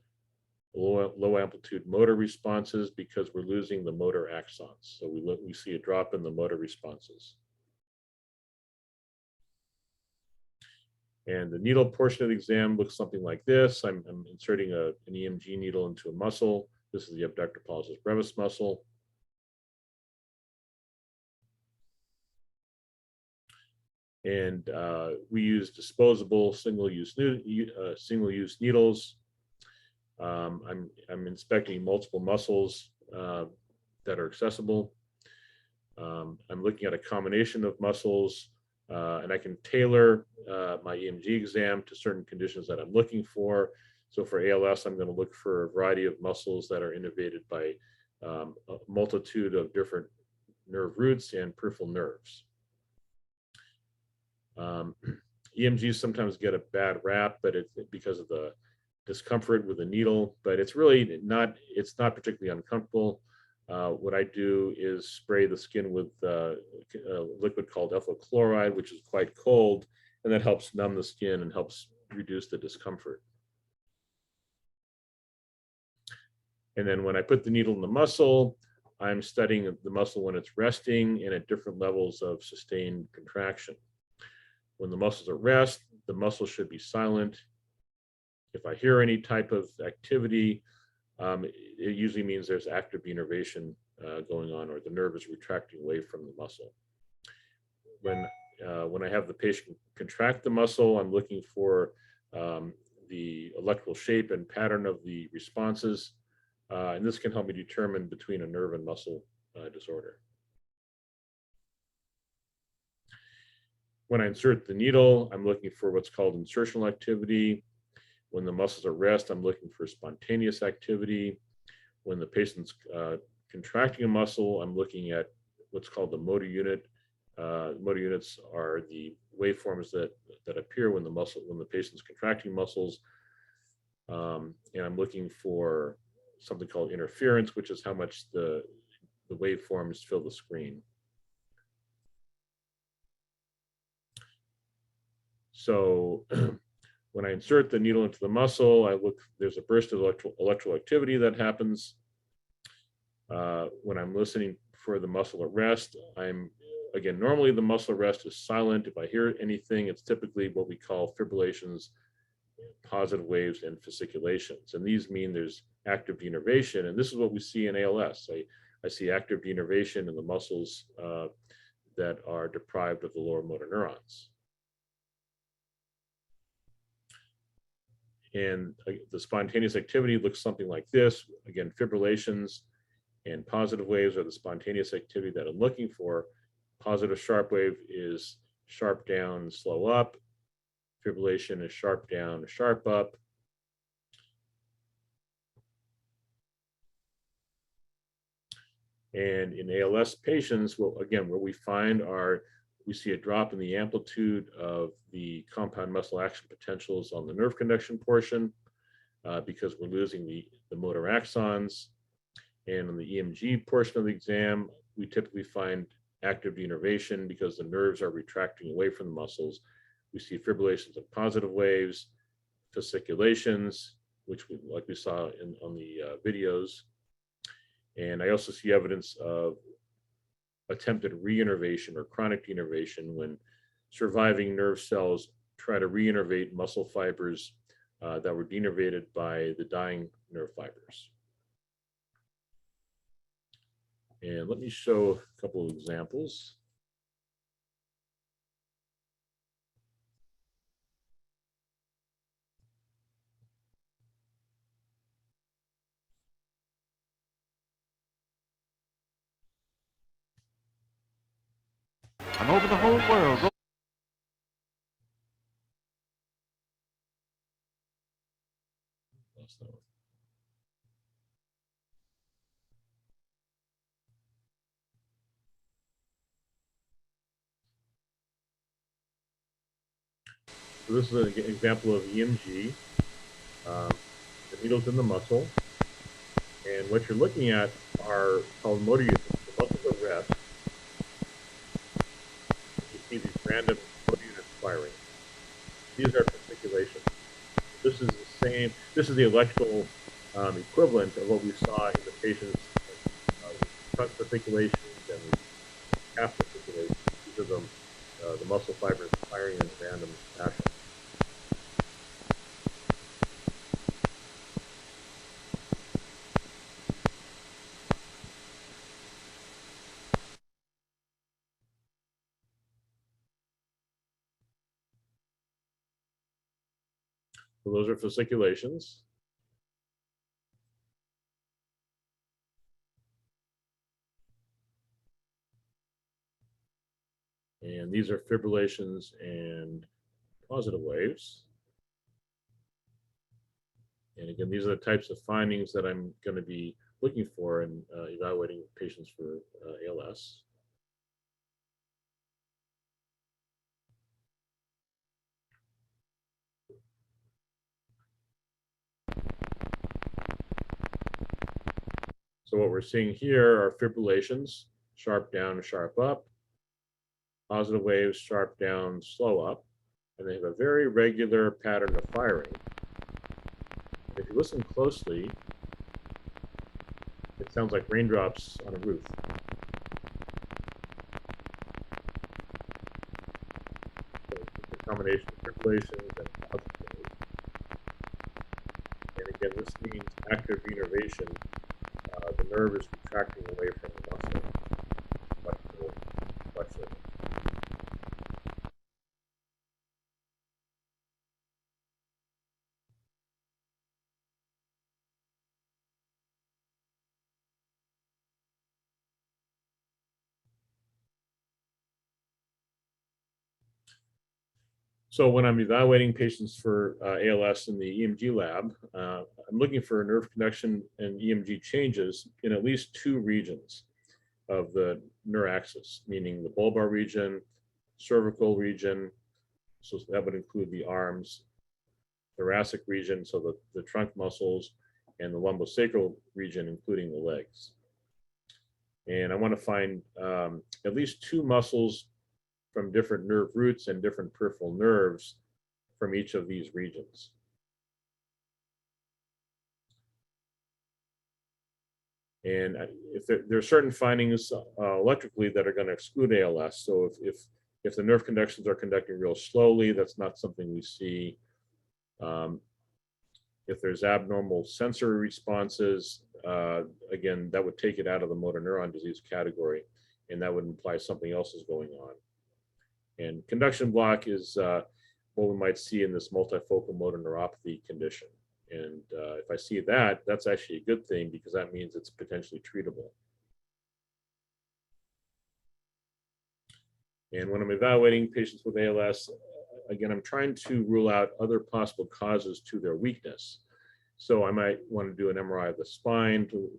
low amplitude motor responses because we're losing the motor axons. So we see a drop in the motor responses. And the needle portion of the exam looks something like this. I'm inserting an EMG needle into a muscle. This is the abductor pollicis brevis muscle. And we use disposable single-use needles. I'm inspecting multiple muscles that are accessible. I'm looking at a combination of muscles, and I can tailor my EMG exam to certain conditions that I'm looking for. So for ALS, I'm going to look for a variety of muscles that are innervated by a multitude of different nerve roots and peripheral nerves. EMGs sometimes get a bad rap, but it's because of the discomfort with the needle, but it's really not, it's not particularly uncomfortable. What I do is spray the skin with a liquid called ethyl chloride, which is quite cold, and that helps numb the skin and helps reduce the discomfort. And then when I put the needle in the muscle, I'm studying the muscle when it's resting and at different levels of sustained contraction. When the muscles are at rest, the muscle should be silent. If I hear any type of activity, it usually means there's active denervation going on, or the nerve is retracting away from the muscle. When I have the patient contract the muscle, I'm looking for the electrical shape and pattern of the responses, and this can help me determine between a nerve and muscle disorder. When I insert the needle, I'm looking for what's called insertional activity. When the muscles are at rest, I'm looking for spontaneous activity. When the patient's contracting a muscle, I'm looking at what's called the motor unit. Motor units are the waveforms that appear when the patient's contracting muscles. And I'm looking for something called interference, which is how much the waveforms fill the screen. So when I insert the needle into the muscle, there's a burst of electrical activity that happens. When I'm listening for the muscle at rest, again, normally the muscle at rest is silent. If I hear anything, it's typically what we call fibrillations, positive waves, and fasciculations. And these mean there's active denervation. And this is what we see in ALS. I see active denervation in the muscles that are deprived of the lower motor neurons. And the spontaneous activity looks something like this. Again, fibrillations and positive waves are the spontaneous activity that I'm looking for. Positive sharp wave is sharp down, slow up. Fibrillation is sharp down, sharp up. And in ALS patients, what we find we see a drop in the amplitude of the compound muscle action potentials on the nerve conduction portion because we're losing the motor axons. And on the EMG portion of the exam, we typically find active denervation because the nerves are retracting away from the muscles. We see fibrillations of positive waves, fasciculations, like we saw on the videos. And I also see evidence of attempted reinnervation or chronic denervation when surviving nerve cells try to reinnervate muscle fibers that were denervated by the dying nerve fibers. And let me show a couple of examples. And over the whole world. So this is an example of EMG. The needle's in the muscle. And what you're looking at are called motor units. The muscles are rest. You see these random motor units firing. These are fasciculations. This is the electrical equivalent of what we saw in the patient's front fasciculations and calf fasciculations. These are the muscle fibers firing in random fashion. So those are fasciculations. And these are fibrillations and positive waves. And again, these are the types of findings that I'm going to be looking for in evaluating patients for ALS. So what we're seeing here are fibrillations, sharp down, sharp up, positive waves, sharp down, slow up, and they have a very regular pattern of firing. If you listen closely, Sounds like raindrops on a roof. So it's a combination of circulations and oscillations. And again, this means active innervation. The nerve is retracting away from the muscle. So when I'm evaluating patients for ALS in the EMG lab, I'm looking for nerve conduction and EMG changes in at least two regions of the neuraxis, meaning the bulbar region, cervical region, so that would include the arms, thoracic region, so the trunk muscles, and the lumbosacral region, including the legs. And I want to find at least two muscles from different nerve roots and different peripheral nerves from each of these regions. And if there are certain findings electrically that are going to exclude ALS. So if the nerve conductions are conducting real slowly, that's not something we see. If there's abnormal sensory responses, again, that would take it out of the motor neuron disease category, and that would imply something else is going on. And conduction block is what we might see in this multifocal motor neuropathy condition. And if I see that, that's actually a good thing because that means it's potentially treatable. And when I'm evaluating patients with ALS, again, I'm trying to rule out other possible causes to their weakness. So I might want to do an MRI of the spine to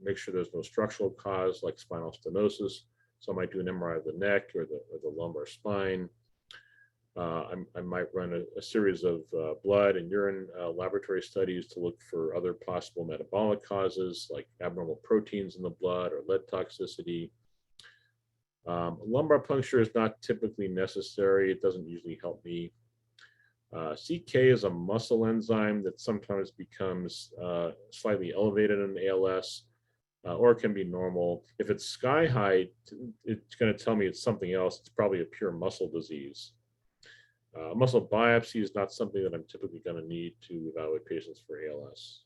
make sure there's no structural cause like spinal stenosis. So I might do an MRI of the neck or the lumbar spine. I might run a series of blood and urine laboratory studies to look for other possible metabolic causes like abnormal proteins in the blood or lead toxicity. Lumbar puncture is not typically necessary. It doesn't usually help me. CK is a muscle enzyme that sometimes becomes slightly elevated in ALS. Or it can be normal. If it's sky high, it's going to tell me it's something else. It's probably a pure muscle disease. Muscle biopsy is not something that I'm typically going to need to evaluate patients for ALS.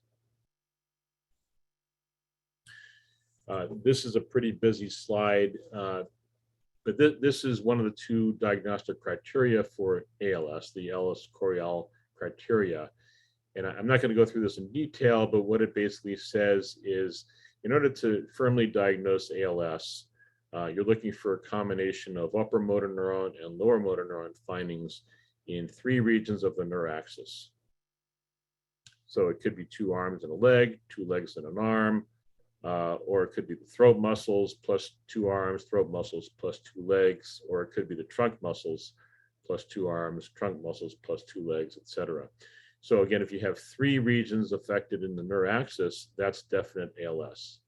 This is a pretty busy slide, but this is one of the two diagnostic criteria for ALS, the ALS-Corial criteria. And I'm not going to go through this in detail, but what it basically says is, in order to firmly diagnose ALS, you're looking for a combination of upper motor neuron and lower motor neuron findings in three regions of the neuraxis. So it could be two arms and a leg, two legs and an arm, or it could be the throat muscles plus two arms, throat muscles plus two legs, or it could be the trunk muscles plus two arms, trunk muscles plus two legs, etc. So again, if you have three regions affected in the neuraxis, that's definite ALS.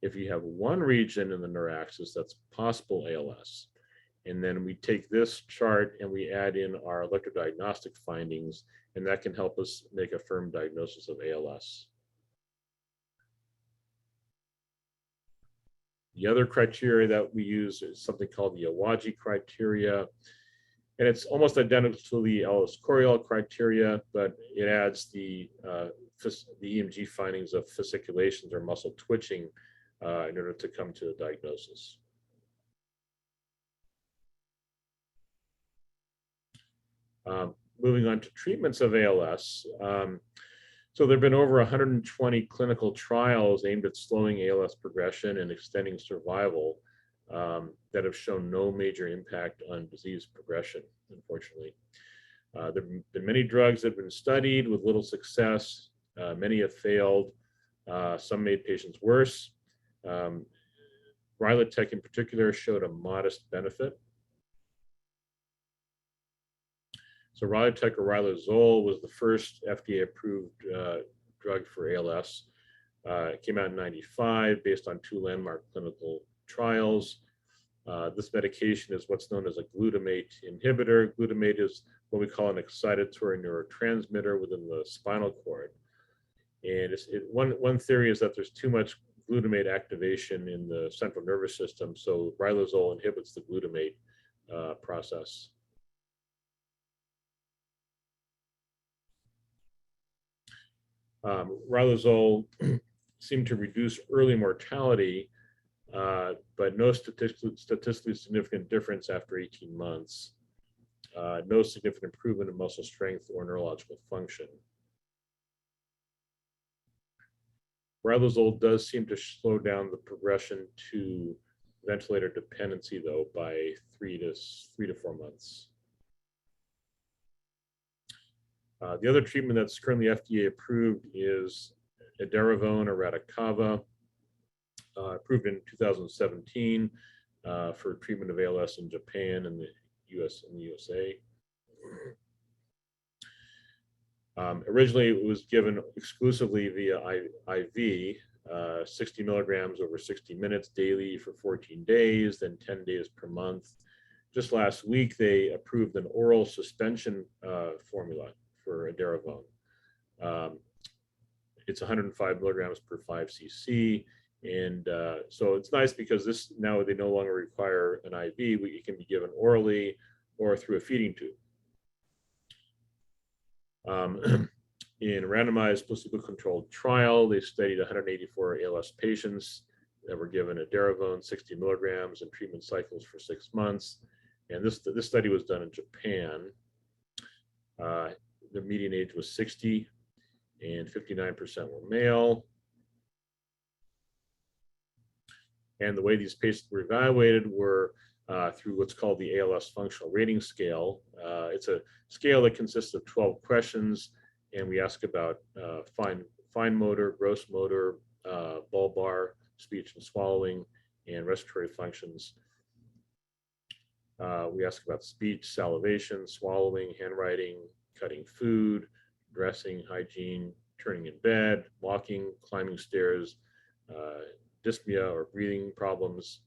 If you have one region in the neuraxis, that's possible ALS. And then we take this chart and we add in our electrodiagnostic findings, and that can help us make a firm diagnosis of ALS. The other criteria that we use is something called the Awaji criteria. And it's almost identical to the ALS-Corial criteria, but it adds the EMG findings of fasciculations or muscle twitching in order to come to a diagnosis. Moving on to treatments of ALS. So there have been over 120 clinical trials aimed at slowing ALS progression and extending survival that have shown no major impact on disease progression, unfortunately. There have been many drugs that have been studied with little success. Many have failed. Some made patients worse. Rilotech in particular showed a modest benefit. So Rilotech or Riluzole was the first FDA-approved drug for ALS. It came out in '95 based on two landmark clinical trials. This medication is what's known as a glutamate inhibitor. Glutamate is what we call an excitatory neurotransmitter within the spinal cord. And one theory is that there's too much glutamate activation in the central nervous system. So riluzole inhibits the glutamate process. Riluzole seemed to reduce early mortality, but no statistically significant difference after 18 months. No significant improvement in muscle strength or neurological function. Riluzole does seem to slow down the progression to ventilator dependency, though, by 3 to 4 months. The other treatment that's currently FDA approved is edaravone or Radicava, approved in 2017 for treatment of ALS in Japan and the USA. Originally, it was given exclusively via IV, 60 milligrams over 60 minutes daily for 14 days, then 10 days per month. Just last week, they approved an oral suspension formula for edaravone. It's 105 milligrams per 5 cc. And so it's nice because this now they no longer require an IV. It can be given orally or through a feeding tube. In a randomized placebo-controlled trial, they studied 184 ALS patients that were given edaravone 60 milligrams in treatment cycles for 6 months. And this study was done in Japan. The median age was 60 and 59% were male. And the way these patients were evaluated were through what's called the ALS Functional Rating Scale. It's a scale that consists of 12 questions, and we ask about fine motor, gross motor, bulbar, speech and swallowing, and respiratory functions. We ask about speech, salivation, swallowing, handwriting, cutting food, dressing, hygiene, turning in bed, walking, climbing stairs, dyspnea or breathing problems.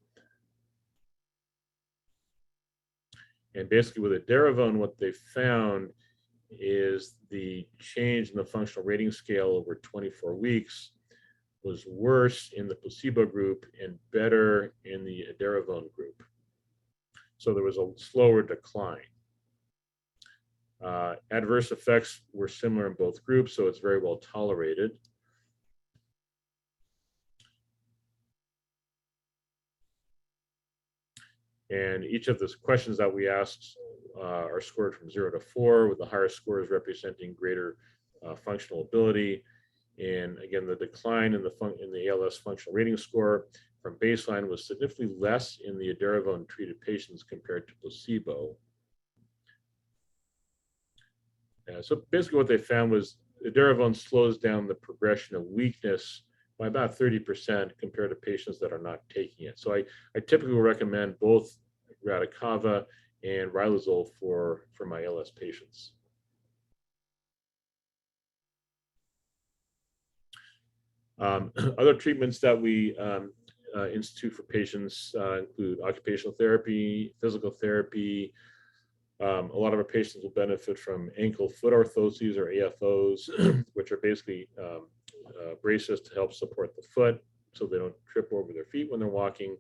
And basically with edaravone, what they found is the change in the functional rating scale over 24 weeks was worse in the placebo group and better in the edaravone group. So there was a slower decline. Adverse effects were similar in both groups, so it's very well tolerated. And each of the questions that we asked are scored from 0 to 4, with the higher scores representing greater functional ability. And again, the decline in the ALS functional rating score from baseline was significantly less in the edaravone treated patients compared to placebo. So basically what they found was edaravone slows down the progression of weakness by about 30% compared to patients that are not taking it. So I typically recommend both Radicava and riluzole for my ALS patients. Other treatments that we institute for patients include occupational therapy, physical therapy. A lot of our patients will benefit from ankle-foot orthoses or AFOs, which are basically braces to help support the foot so they don't trip over their feet when they're walking.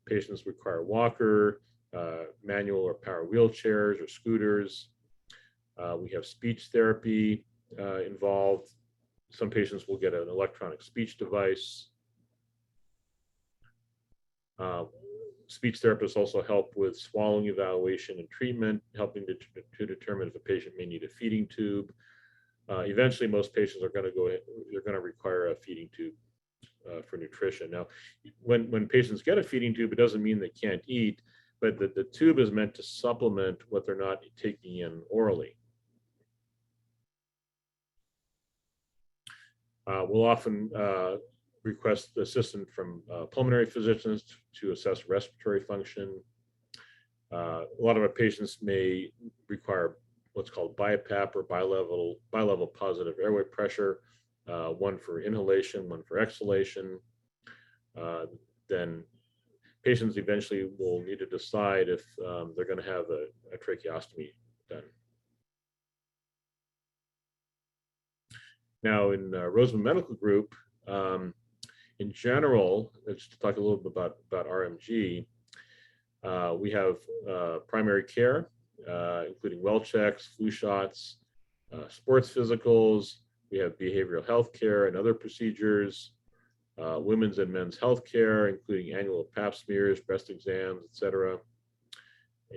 Patients require a walker, manual or power wheelchairs or scooters. We have speech therapy involved. Some patients will get an electronic speech device. Speech therapists also help with swallowing evaluation and treatment, helping to determine if a patient may need a feeding tube. Eventually, most patients are going to require a feeding tube for nutrition. Now, when patients get a feeding tube, it doesn't mean they can't eat, but the tube is meant to supplement what they're not taking in orally. We'll often request assistance from pulmonary physicians to assess respiratory function. A lot of our patients may require what's called BiPAP or bilevel positive airway pressure, one for inhalation, one for exhalation. Then patients eventually will need to decide if they're going to have a tracheostomy done. Now in Roseman Medical Group, In general, just to talk a little bit about RMG, we have primary care, including well checks, flu shots, sports physicals. We have behavioral health care and other procedures, women's and men's health care, including annual pap smears, breast exams, etc.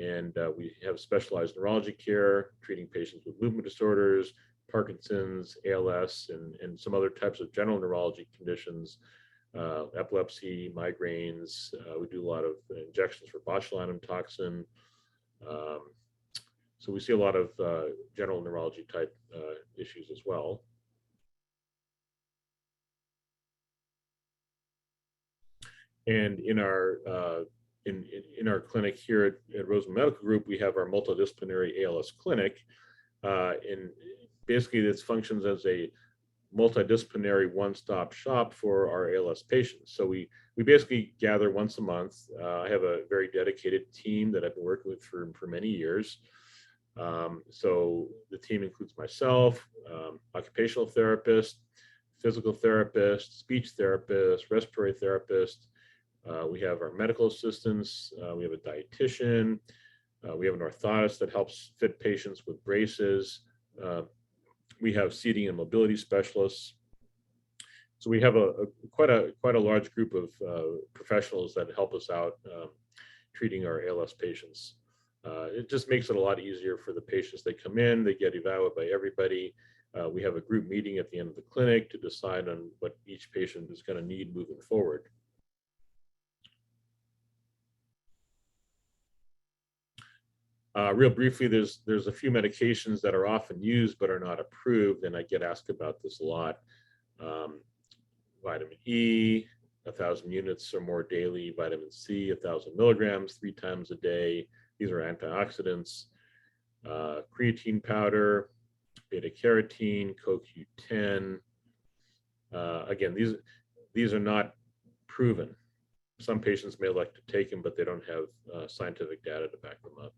And we have specialized neurology care, treating patients with movement disorders, Parkinson's, ALS, and some other types of general neurology conditions, epilepsy, migraines. We do a lot of injections for botulinum toxin. So we see a lot of general neurology type issues as well. And in our clinic here at Roseman Medical Group, we have our multidisciplinary ALS Clinic. And basically, this functions as a multidisciplinary one-stop shop for our ALS patients. So we basically gather once a month. I have a very dedicated team that I've been working with for many years. So the team includes myself, occupational therapist, physical therapist, speech therapist, respiratory therapist. We have our medical assistants. We have a dietitian. We have an orthotist that helps fit patients with braces. We have seating and mobility specialists. So we have quite a large group of professionals that help us out treating our ALS patients. It just makes it a lot easier for the patients. They come in, they get evaluated by everybody. We have a group meeting at the end of the clinic to decide on what each patient is going to need moving forward. Real briefly, there's a few medications that are often used but are not approved, and I get asked about this a lot. Vitamin E, 1,000 units or more daily. Vitamin C, 1,000 milligrams 3 times a day. These are antioxidants. Creatine powder, beta carotene, CoQ10. Again, these are not proven. Some patients may elect to take them, but they don't have scientific data to back them up.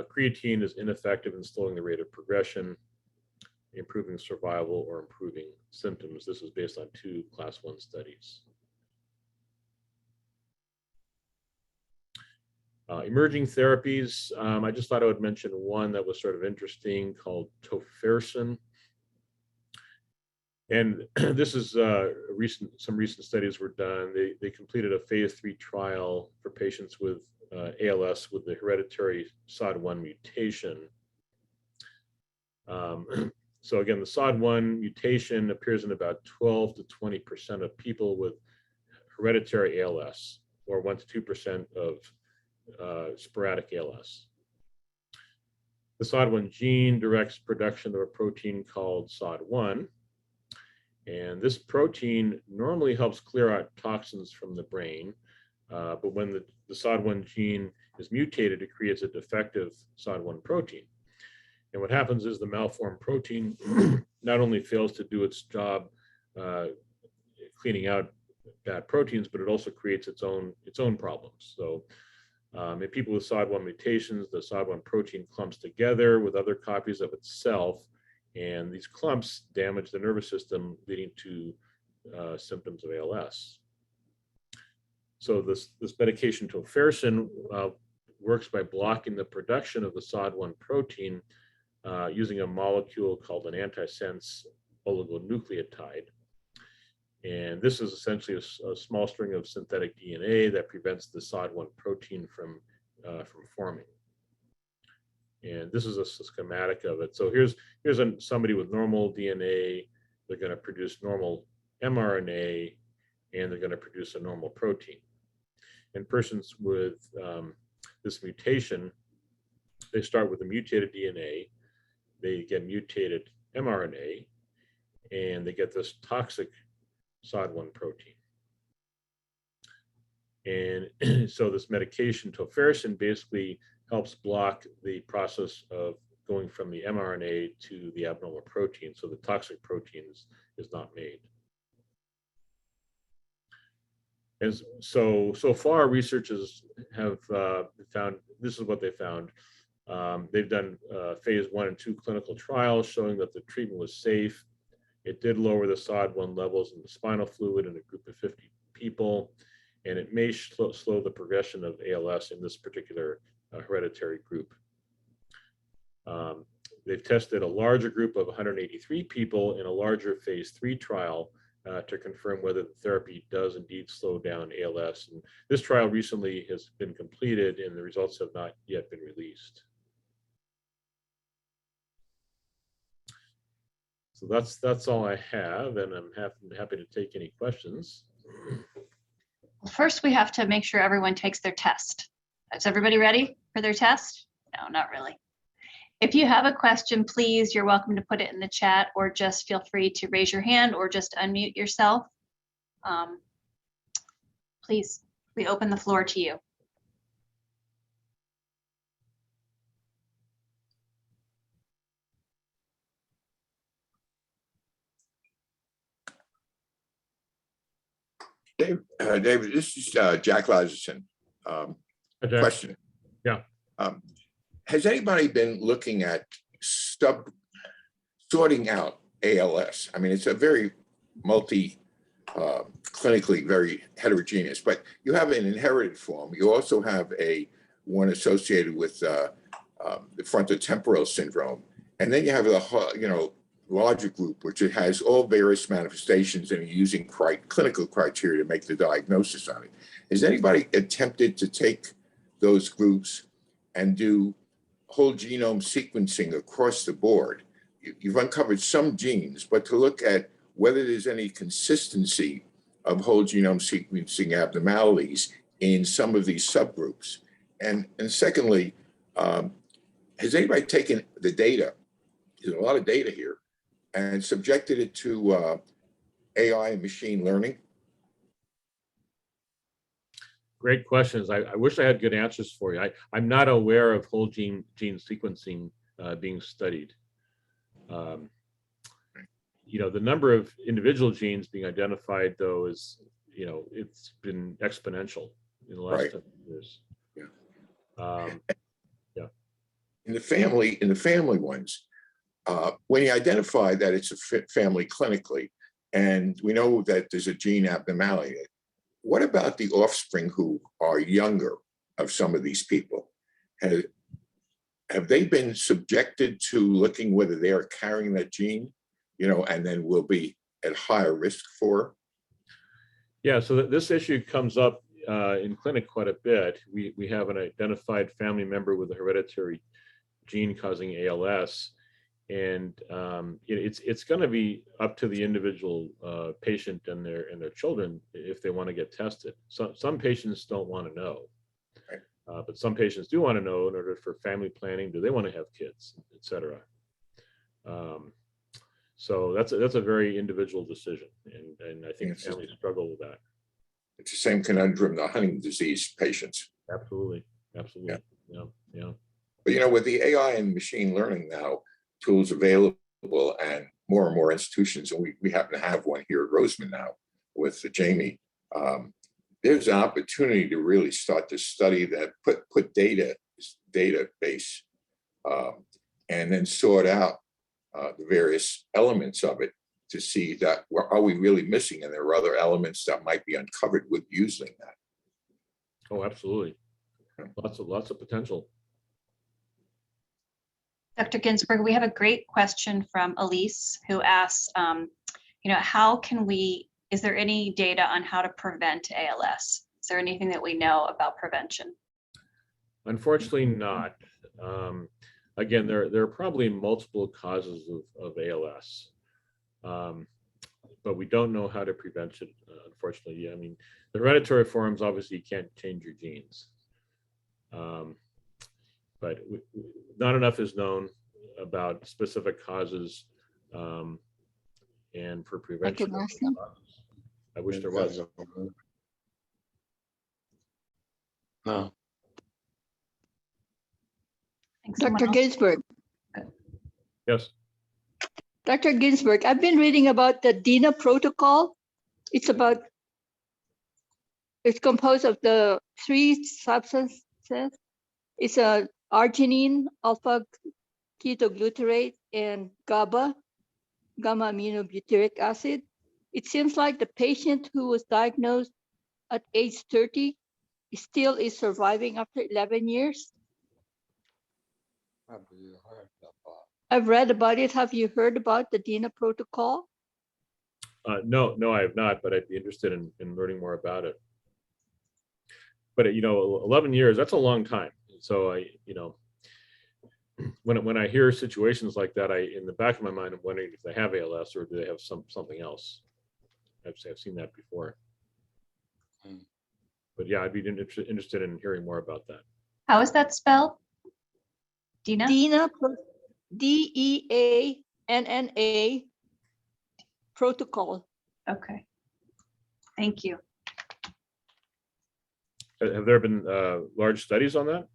Creatine is ineffective in slowing the rate of progression, improving survival, or improving symptoms. This is based on 2 class 1 studies. Emerging therapies, I just thought I would mention one that was sort of interesting called tofersen. And this is some recent studies were done. They completed a phase 3 trial for patients with ALS with the hereditary SOD1 mutation. So again, the SOD1 mutation appears in about 12 to 20% of people with hereditary ALS, or 1 to 2% of sporadic ALS. The SOD1 gene directs production of a protein called SOD1. And this protein normally helps clear out toxins from the brain, but when the SOD1 gene is mutated, it creates a defective SOD1 protein. And what happens is the malformed protein not only fails to do its job cleaning out bad proteins, but it also creates its own problems. So in people with SOD1 mutations, the SOD1 protein clumps together with other copies of itself, and these clumps damage the nervous system, leading to symptoms of ALS. So this medication tofersen works by blocking the production of the SOD1 protein using a molecule called an antisense oligonucleotide. And this is essentially a small string of synthetic DNA that prevents the SOD1 protein from forming. And this is a schematic of it. So here's somebody with normal DNA. They're going to produce normal mRNA, and they're going to produce a normal protein. In persons with this mutation, they start with a mutated DNA, they get mutated mRNA, and they get this toxic SOD1 protein. And so this medication, tofersen, basically helps block the process of going from the mRNA to the abnormal protein, so the toxic protein is not made. And so far, researchers have found, this is what they found. They've done phase 1 and 2 clinical trials showing that the treatment was safe, It did lower the SOD1 levels in the spinal fluid in a group of 50 people, and it may slow the progression of ALS in this particular hereditary group. They've tested a larger group of 183 people in a larger phase 3 trial to confirm whether the therapy does indeed slow down ALS. And this trial recently has been completed and the results have not yet been released. So that's all I have, and I'm happy to take any questions. First, we have to make sure everyone takes their test. Is everybody ready for their test? No, not really. If you have a question, please, you're welcome to put it in the chat, or just feel free to raise your hand or just unmute yourself. Please, we open the floor to you. David, this is Jack Lazarson. Question. Yeah. Has anybody been looking at sorting out ALS? I mean, it's a very clinically very heterogeneous, but you have an inherited form. You also have one associated with the frontotemporal syndrome. And then you have the larger group, which it has all various manifestations and using clinical criteria to make the diagnosis on it. Has anybody attempted to take those groups and do whole genome sequencing across the board? You've uncovered some genes, but to look at whether there's any consistency of whole genome sequencing abnormalities in some of these subgroups. And secondly, has anybody taken the data, there's a lot of data here, and subjected it to AI and machine learning? Great questions. I wish I had good answers for you. I'm not aware of whole gene sequencing being studied. The number of individual genes being identified, though, is, it's been exponential in the last 10 years. Yeah. In the family ones, when you identify that it's a family clinically, and we know that there's a gene abnormality, what about the offspring who are younger of some of these people? Have they been subjected to looking whether they are carrying that gene, and then will be at higher risk for? Yeah, so this issue comes up in clinic quite a bit. We have an identified family member with a hereditary gene causing ALS, and it's going to be up to the individual patient and their children if they want to get tested. Some patients don't want to know, but some patients do want to know in order for family planning. Do they want to have kids, etc. So that's a very individual decision, and I think families struggle with that. It's the same conundrum the Huntington's disease patients. Absolutely. Yeah. But with the AI and machine learning now, tools available, and more institutions, and we happen to have one here at Roseman now with Jamie. There's an opportunity to really start to study that, put database, and then sort out the various elements of it to see that are we really missing, and there are other elements that might be uncovered with using that. Oh, absolutely. Lots of potential. Dr. Ginsburg, we have a great question from Elise, who asks, is there any data on how to prevent ALS? Is there anything that we know about prevention? Unfortunately not. Again, there are probably multiple causes of ALS, but we don't know how to prevent it, unfortunately. I mean, the hereditary forms, obviously you can't change your genes. But not enough is known about specific causes and for prevention. I wish there was. No. Dr. Ginsburg. Yes. Dr. Ginsburg, I've been reading about the DINA protocol. It's composed of the 3 substances. It's a arginine, alpha ketoglutarate, and GABA. gamma aminobutyric acid. It seems like the patient who was diagnosed at age 30 still is surviving after 11 years. I've read about it. Have you heard about the DINA protocol? No, I have not, but I'd be interested in learning more about it. But 11 years, that's a long time. So when I hear situations like that, in the back of my mind, I'm wondering if they have ALS or do they have something else. I've seen that before. But yeah, I'd be interested in hearing more about that. How is that spelled? Dina? DINA, DEANNA protocol. Okay. Thank you. Have there been large studies on that?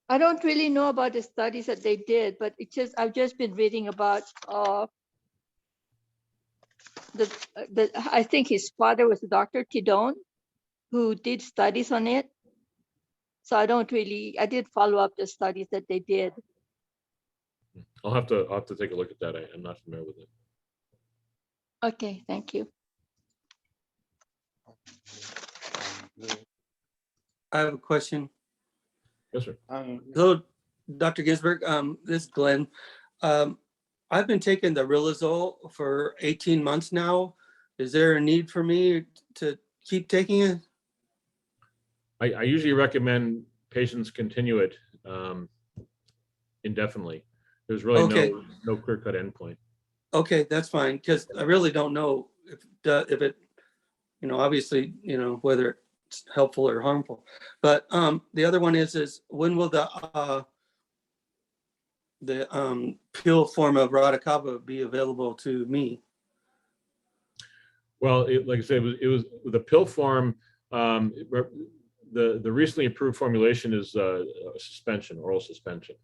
I don't really know about the studies that they did, but I've just been reading about I think his father was Dr. Tidone, who did studies on it. So I did follow up the studies that they did. I'll have to take a look at that. I'm not familiar with it. Okay, thank you. I have a question. Yes, sir. Hello, Dr. Ginsburg. This is Glenn. I've been taking the Riluzole for 18 months now. Is there a need for me to keep taking it? I usually recommend patients continue it indefinitely. There's really Okay. no clear-cut endpoint. Okay, that's fine, because I really don't know if it, obviously, whether it's helpful or harmful. But the other one is when will the pill form of Radicava be available to me? Well, like I said, it was the pill form. The recently approved formulation is a suspension, oral suspension.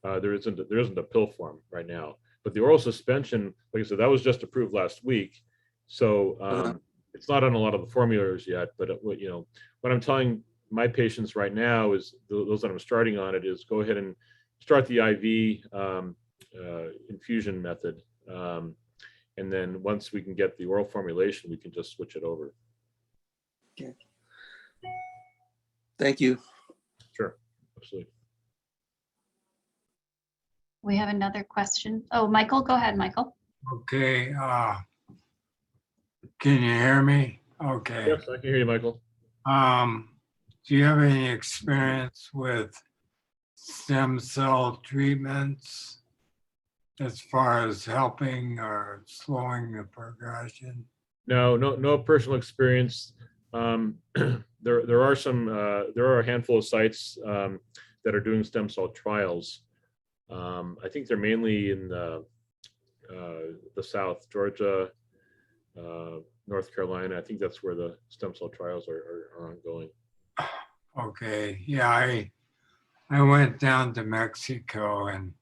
There isn't a pill form right now, but the oral suspension, like I said, that was just approved last week. So it's not on a lot of the formularies yet. But what I'm telling my patients right now is those that I'm starting on it is go ahead and start the IV infusion method. And then once we can get the oral formulation, we can just switch it over. Okay. Thank you. Sure, absolutely. We have another question. Oh, Michael, go ahead, Michael. Okay. Can you hear me? Okay. Yes, I can hear you, Michael. Do you have any experience with stem cell treatments as far as helping or slowing the progression? No personal experience. There are a handful of sites that are doing stem cell trials. I think they're mainly in the South, Georgia, North Carolina. I think that's where the stem cell trials are ongoing. Okay, yeah, I went down to Mexico and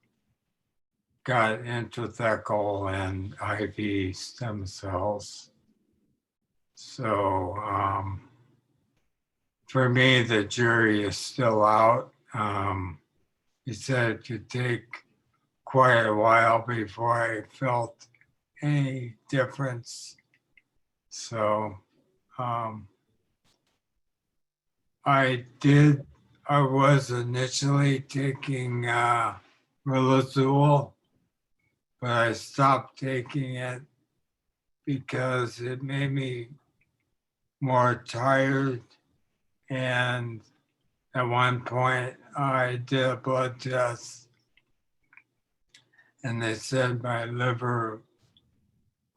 got intrathecal and IV stem cells. So for me, the jury is still out. He said it could take quite a while before I felt any difference. So I was initially taking Riluzole, but I stopped taking it because it made me more tired. And at one point I did a blood test and they said my liver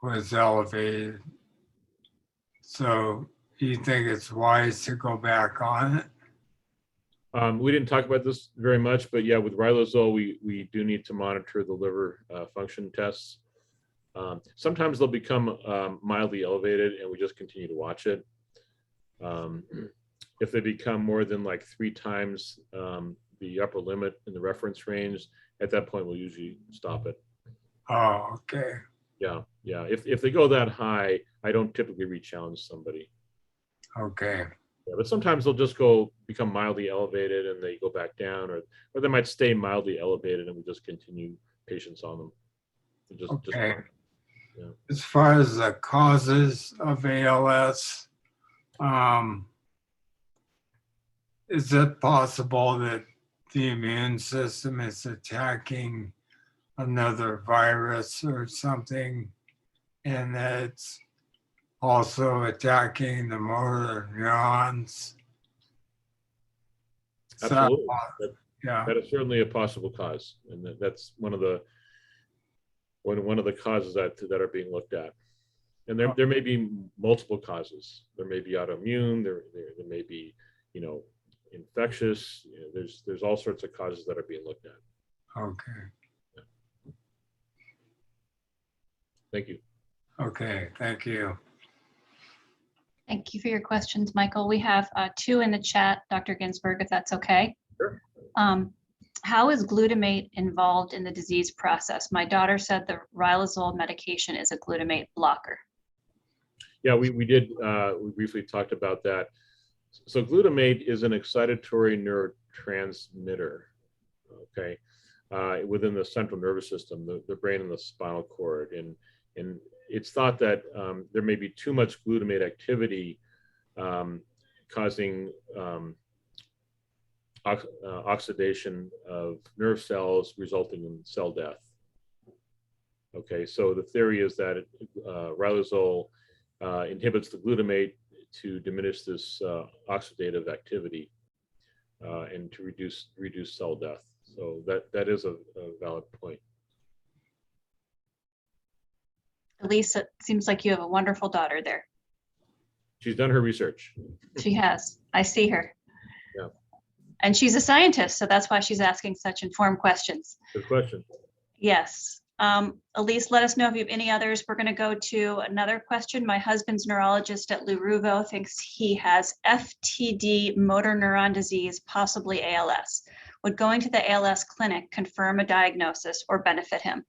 was elevated. So you think it's wise to go back on it? We didn't talk about this very much, but yeah, with Riluzole, we do need to monitor the liver function tests. Sometimes they'll become mildly elevated and we just continue to watch it. If they become more than like 3 times the upper limit in the reference range, at that point, we'll usually stop it. Oh, okay. Yeah. If they go that high, I don't typically re-challenge somebody. Okay. Yeah, but sometimes they'll just become mildly elevated and they go back down, or they might stay mildly elevated and we just continue patients on them. Okay. Yeah. As far as the causes of ALS, is it possible that the immune system is attacking another virus or something, and that it's also attacking the motor neurons? Absolutely. Yeah. That is certainly a possible cause, and that's one of the causes that are being looked at. And there may be multiple causes. There may be autoimmune. There may be, infectious. There's all sorts of causes that are being looked at. Okay. Yeah. Thank you. Okay. Thank you. Thank you for your questions, Michael. We have 2 in the chat, Dr. Ginsburg, if that's okay. Sure. How is glutamate involved in the disease process? My daughter said the riluzole medication is a glutamate blocker. Yeah, we briefly talked about that. So glutamate is an excitatory neurotransmitter, okay, within the central nervous system, the brain and the spinal cord. And it's thought that there may be too much glutamate activity causing oxidation of nerve cells, resulting in cell death. Okay, so the theory is that riluzole inhibits the glutamate to diminish this oxidative activity and to reduce cell death. So that is a valid point. Elise, it seems like you have a wonderful daughter there. She's done her research. She has. I see her. Yeah. And she's a scientist, so that's why she's asking such informed questions. Good question. Yes. Elise, let us know if you have any others. We're going to go to another question. My husband's neurologist at Luruvo thinks he has FTD motor neuron disease, possibly ALS. Would going to the ALS clinic confirm a diagnosis or benefit him?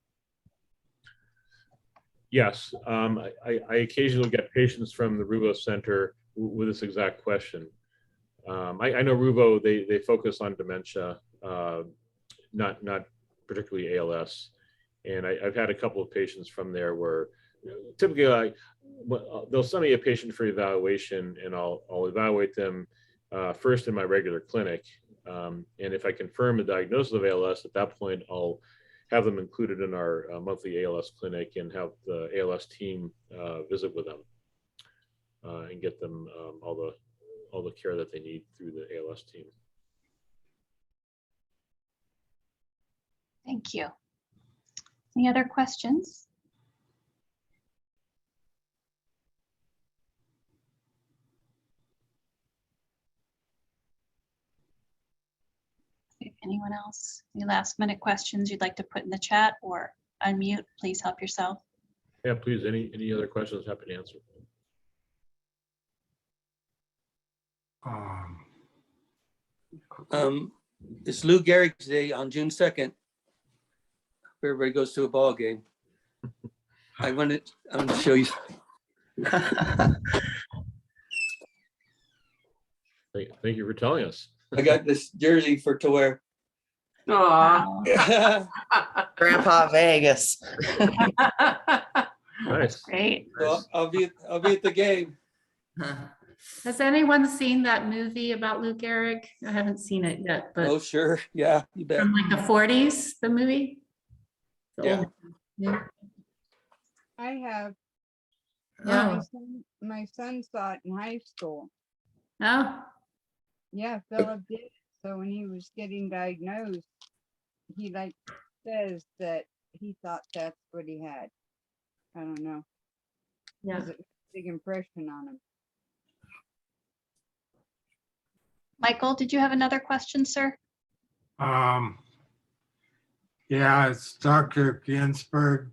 Yes, I occasionally get patients from the Ruvo Center with this exact question. I know Ruvo, they focus on dementia, not particularly ALS. And I've had a couple of patients from there where typically they'll send me a patient for evaluation, and I'll evaluate them first in my regular clinic. And if I confirm a diagnosis of ALS, at that point, I'll have them included in our monthly ALS clinic and have the ALS team visit with them and get them all the care that they need through the ALS team. Thank you. Any other questions? Anyone else? Any last minute questions you'd like to put in the chat or unmute? Please help yourself. Yeah, please. Any other questions? Happy to answer. It's Lou Gehrig's Day on June 2nd. Everybody goes to a ball game. I want to show you. Thank you for telling us. I got this jersey to wear. Aw. Grandpa Vegas. Nice. Great. So I'll be at the game. Has anyone seen that movie about Lou Gehrig? I haven't seen it yet, but Oh, sure. Yeah, you bet. from like the 40s, the movie? The Yeah. old- yeah. I have. Yeah. My son saw it in high school. Oh, Yeah, Philip did. So when he was getting diagnosed, he says that he thought that's what he had. I don't know. yeah. It was a big impression on him. Michael, did you have another question, sir? Yeah, it's Dr. Ginsburg,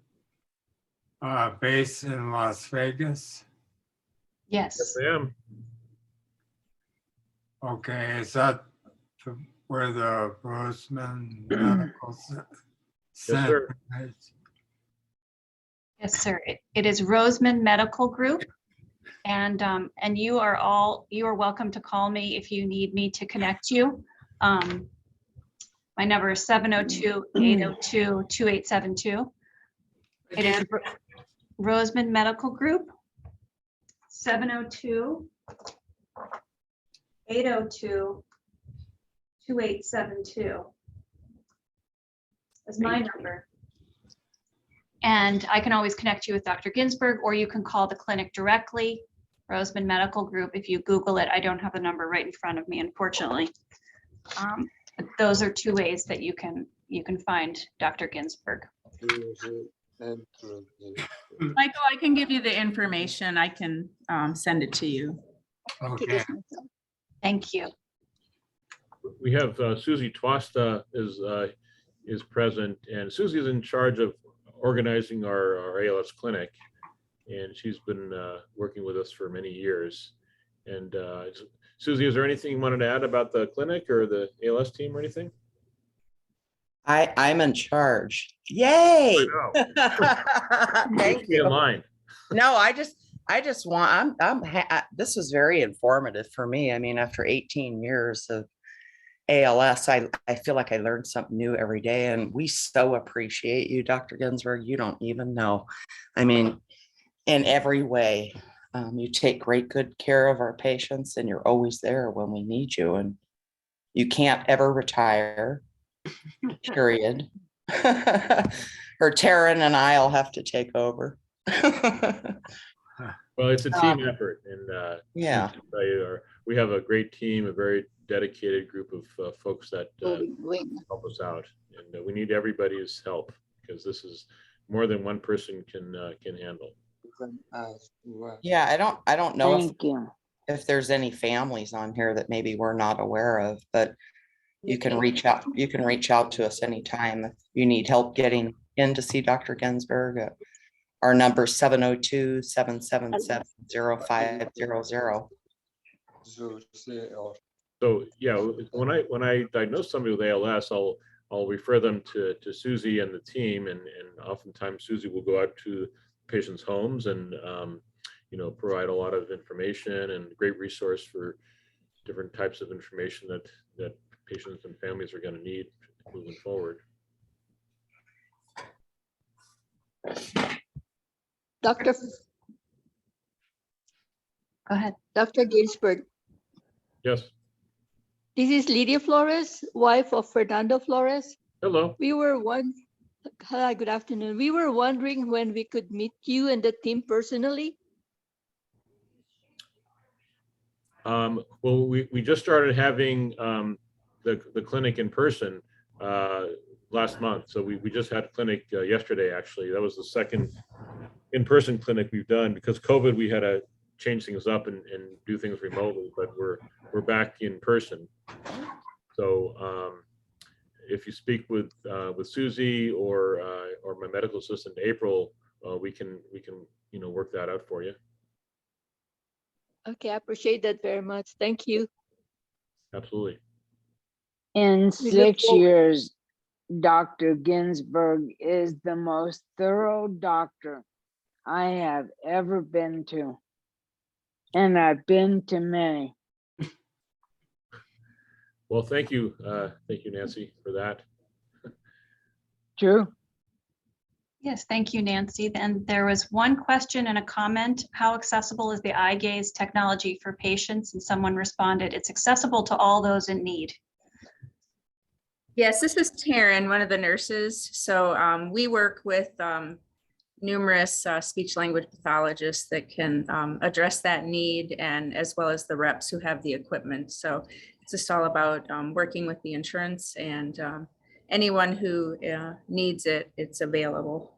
based in Las Vegas. Yes. I am. Okay, is that where the Roseman Medical Center is? Yes, sir. It is Roseman Medical Group. And you are welcome to call me if you need me to connect you. My number is 702-802-2872. It is Roseman Medical Group, 702-802-2872 is my number. And I can always connect you with Dr. Ginsburg, or you can call the clinic directly, Roseman Medical Group. If you Google it, I don't have the number right in front of me, unfortunately. But those are two ways that you can find Dr. Ginsburg. Michael, I can give you the information. I can send it to you. Okay. Thank you. We have Susie Twasta is present, and Susie is in charge of organizing our ALS clinic, and she's been working with us for many years. And Susie, is there anything you wanted to add about the clinic or the ALS team or anything? I'm in charge. Yay! Thank you. In line. No, I just want, this was very informative for me. I mean, after 18 years of ALS, I feel like I learned something new every day, and we so appreciate you, Dr. Ginsburg. You don't even know. I mean, in every way, you take great good care of our patients, and you're always there when we need you, and you can't ever retire, period. Or Taryn and I'll have to take over. Well, it's a team effort, and yeah, we have a great team, a very dedicated group of folks that help us out, and we need everybody's help, because this is more than one person can handle. Yeah, I don't know if there's any families on here that maybe we're not aware of, but you can reach out. You can reach out to us anytime if you need help getting in to see Dr. Ginsburg. Our number is 702-777-0500. So yeah, when I diagnose somebody with ALS, I'll refer them to Susie and the team, and oftentimes Susie will go out to patients' homes and provide a lot of information and great resource for different types of information that patients and families are going to need moving forward. Go ahead. Dr. Ginsburg. Yes. This is Lydia Flores, wife of Fernando Flores. Hello. Hi, good afternoon. We were wondering when we could meet you and the team personally. Well, we just started having the clinic in person last month. So we just had a clinic yesterday, actually. That was the second in-person clinic we've done. Because COVID, we had to change things up and do things remotely, but we're back in person. So if you speak with Susie or my medical assistant April, we can work that out for you. Okay, I appreciate that very much. Thank you. Absolutely. In 6 years, Dr. Ginsburg is the most thorough doctor I have ever been to. And I've been to many. Well, thank you, Nancy, for that. True. Yes, thank you, Nancy. And there was one question and a comment. How accessible is the eye gaze technology for patients? And someone responded, it's accessible to all those in need. Yes, this is Taryn, one of the nurses. So we work with numerous speech language pathologists that can address that need, and as well as the reps who have the equipment. So it's just all about working with the insurance, and anyone who needs it, it's available.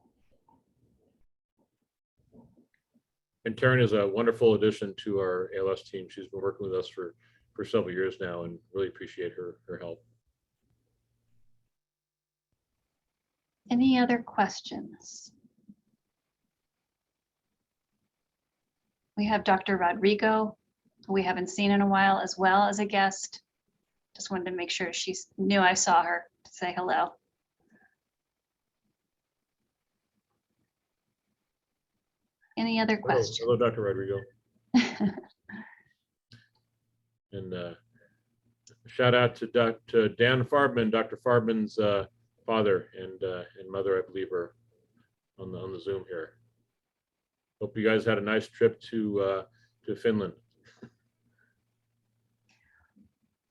And Taryn is a wonderful addition to our ALS team. She's been working with us for several years now, and really appreciate her help. Any other questions? We have Dr. Rodrigo, who we haven't seen in a while, as well as a guest. Just wanted to make sure she knew I saw her to say hello. Any other questions? Hello, Dr. Rodrigo. And shout out to Dan Farbman, Dr. Farbman's father and mother, I believe, are on the Zoom here. Hope you guys had a nice trip to Finland.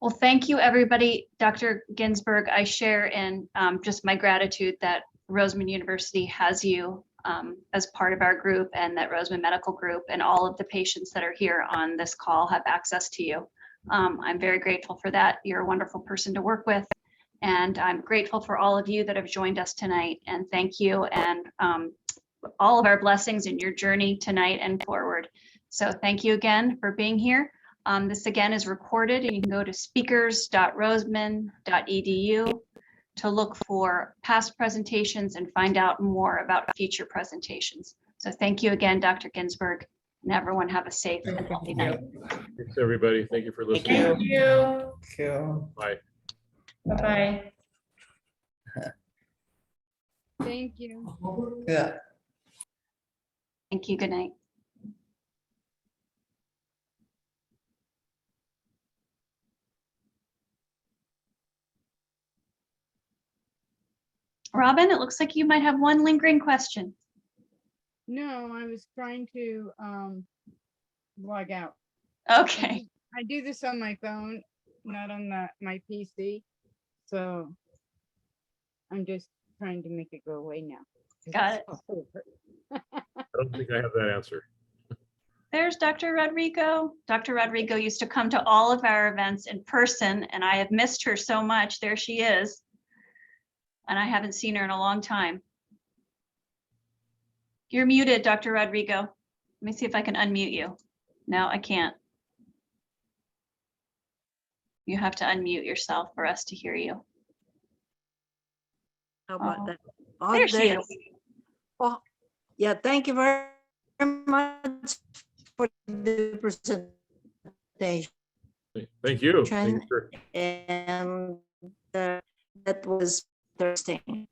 Well, thank you, everybody. Dr. Ginsburg, I share in just my gratitude that Roseman University has you as part of our group, and that Roseman Medical Group and all of the patients that are here on this call have access to you. I'm very grateful for that. You're a wonderful person to work with. And I'm grateful for all of you that have joined us tonight. And thank you, and all of our blessings in your journey tonight and forward. So thank you again for being here. This again is recorded, and you can go to speakers.roseman.edu to look for past presentations and find out more about future presentations. So thank you again, Dr. Ginsburg, and everyone have a safe and healthy night. Thanks, everybody. Thank you for listening. Thank you. Bye. Bye-bye. Thank you. Yeah. Thank you. Good night. Robin, it looks like you might have one lingering question. No, I was trying to log out. Okay. I do this on my phone, not on my PC. So I'm just trying to make it go away now. Got it. I don't think I have that answer. There's Dr. Rodrigo. Dr. Rodrigo used to come to all of our events in person, and I have missed her so much. There she is. And I haven't seen her in a long time. You're muted, Dr. Rodrigo. Let me see if I can unmute you. No, I can't. You have to unmute yourself for us to hear you. How about Oh, that? there she is. Oh, yeah, thank you very much for the presentation. Thank you. Thank you for- And that was interesting.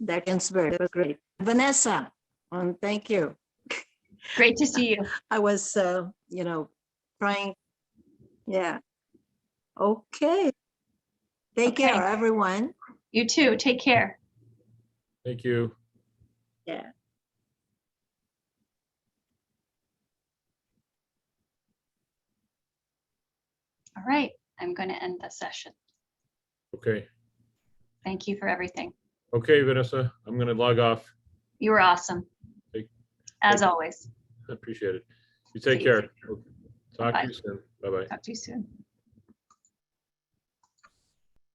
That Ginsburg was great. Vanessa, thank you. Great to see you. I was, trying. Yeah. Okay. Take Okay. care, everyone. You too. Take care. Thank you. Yeah. All right. I'm going to end the session. Okay. Thank you for everything. Okay, Vanessa, I'm going to log off. You were awesome. As always. I appreciate it. You take See you care. soon. Talk Bye. to you soon. Bye-bye. Talk to you soon.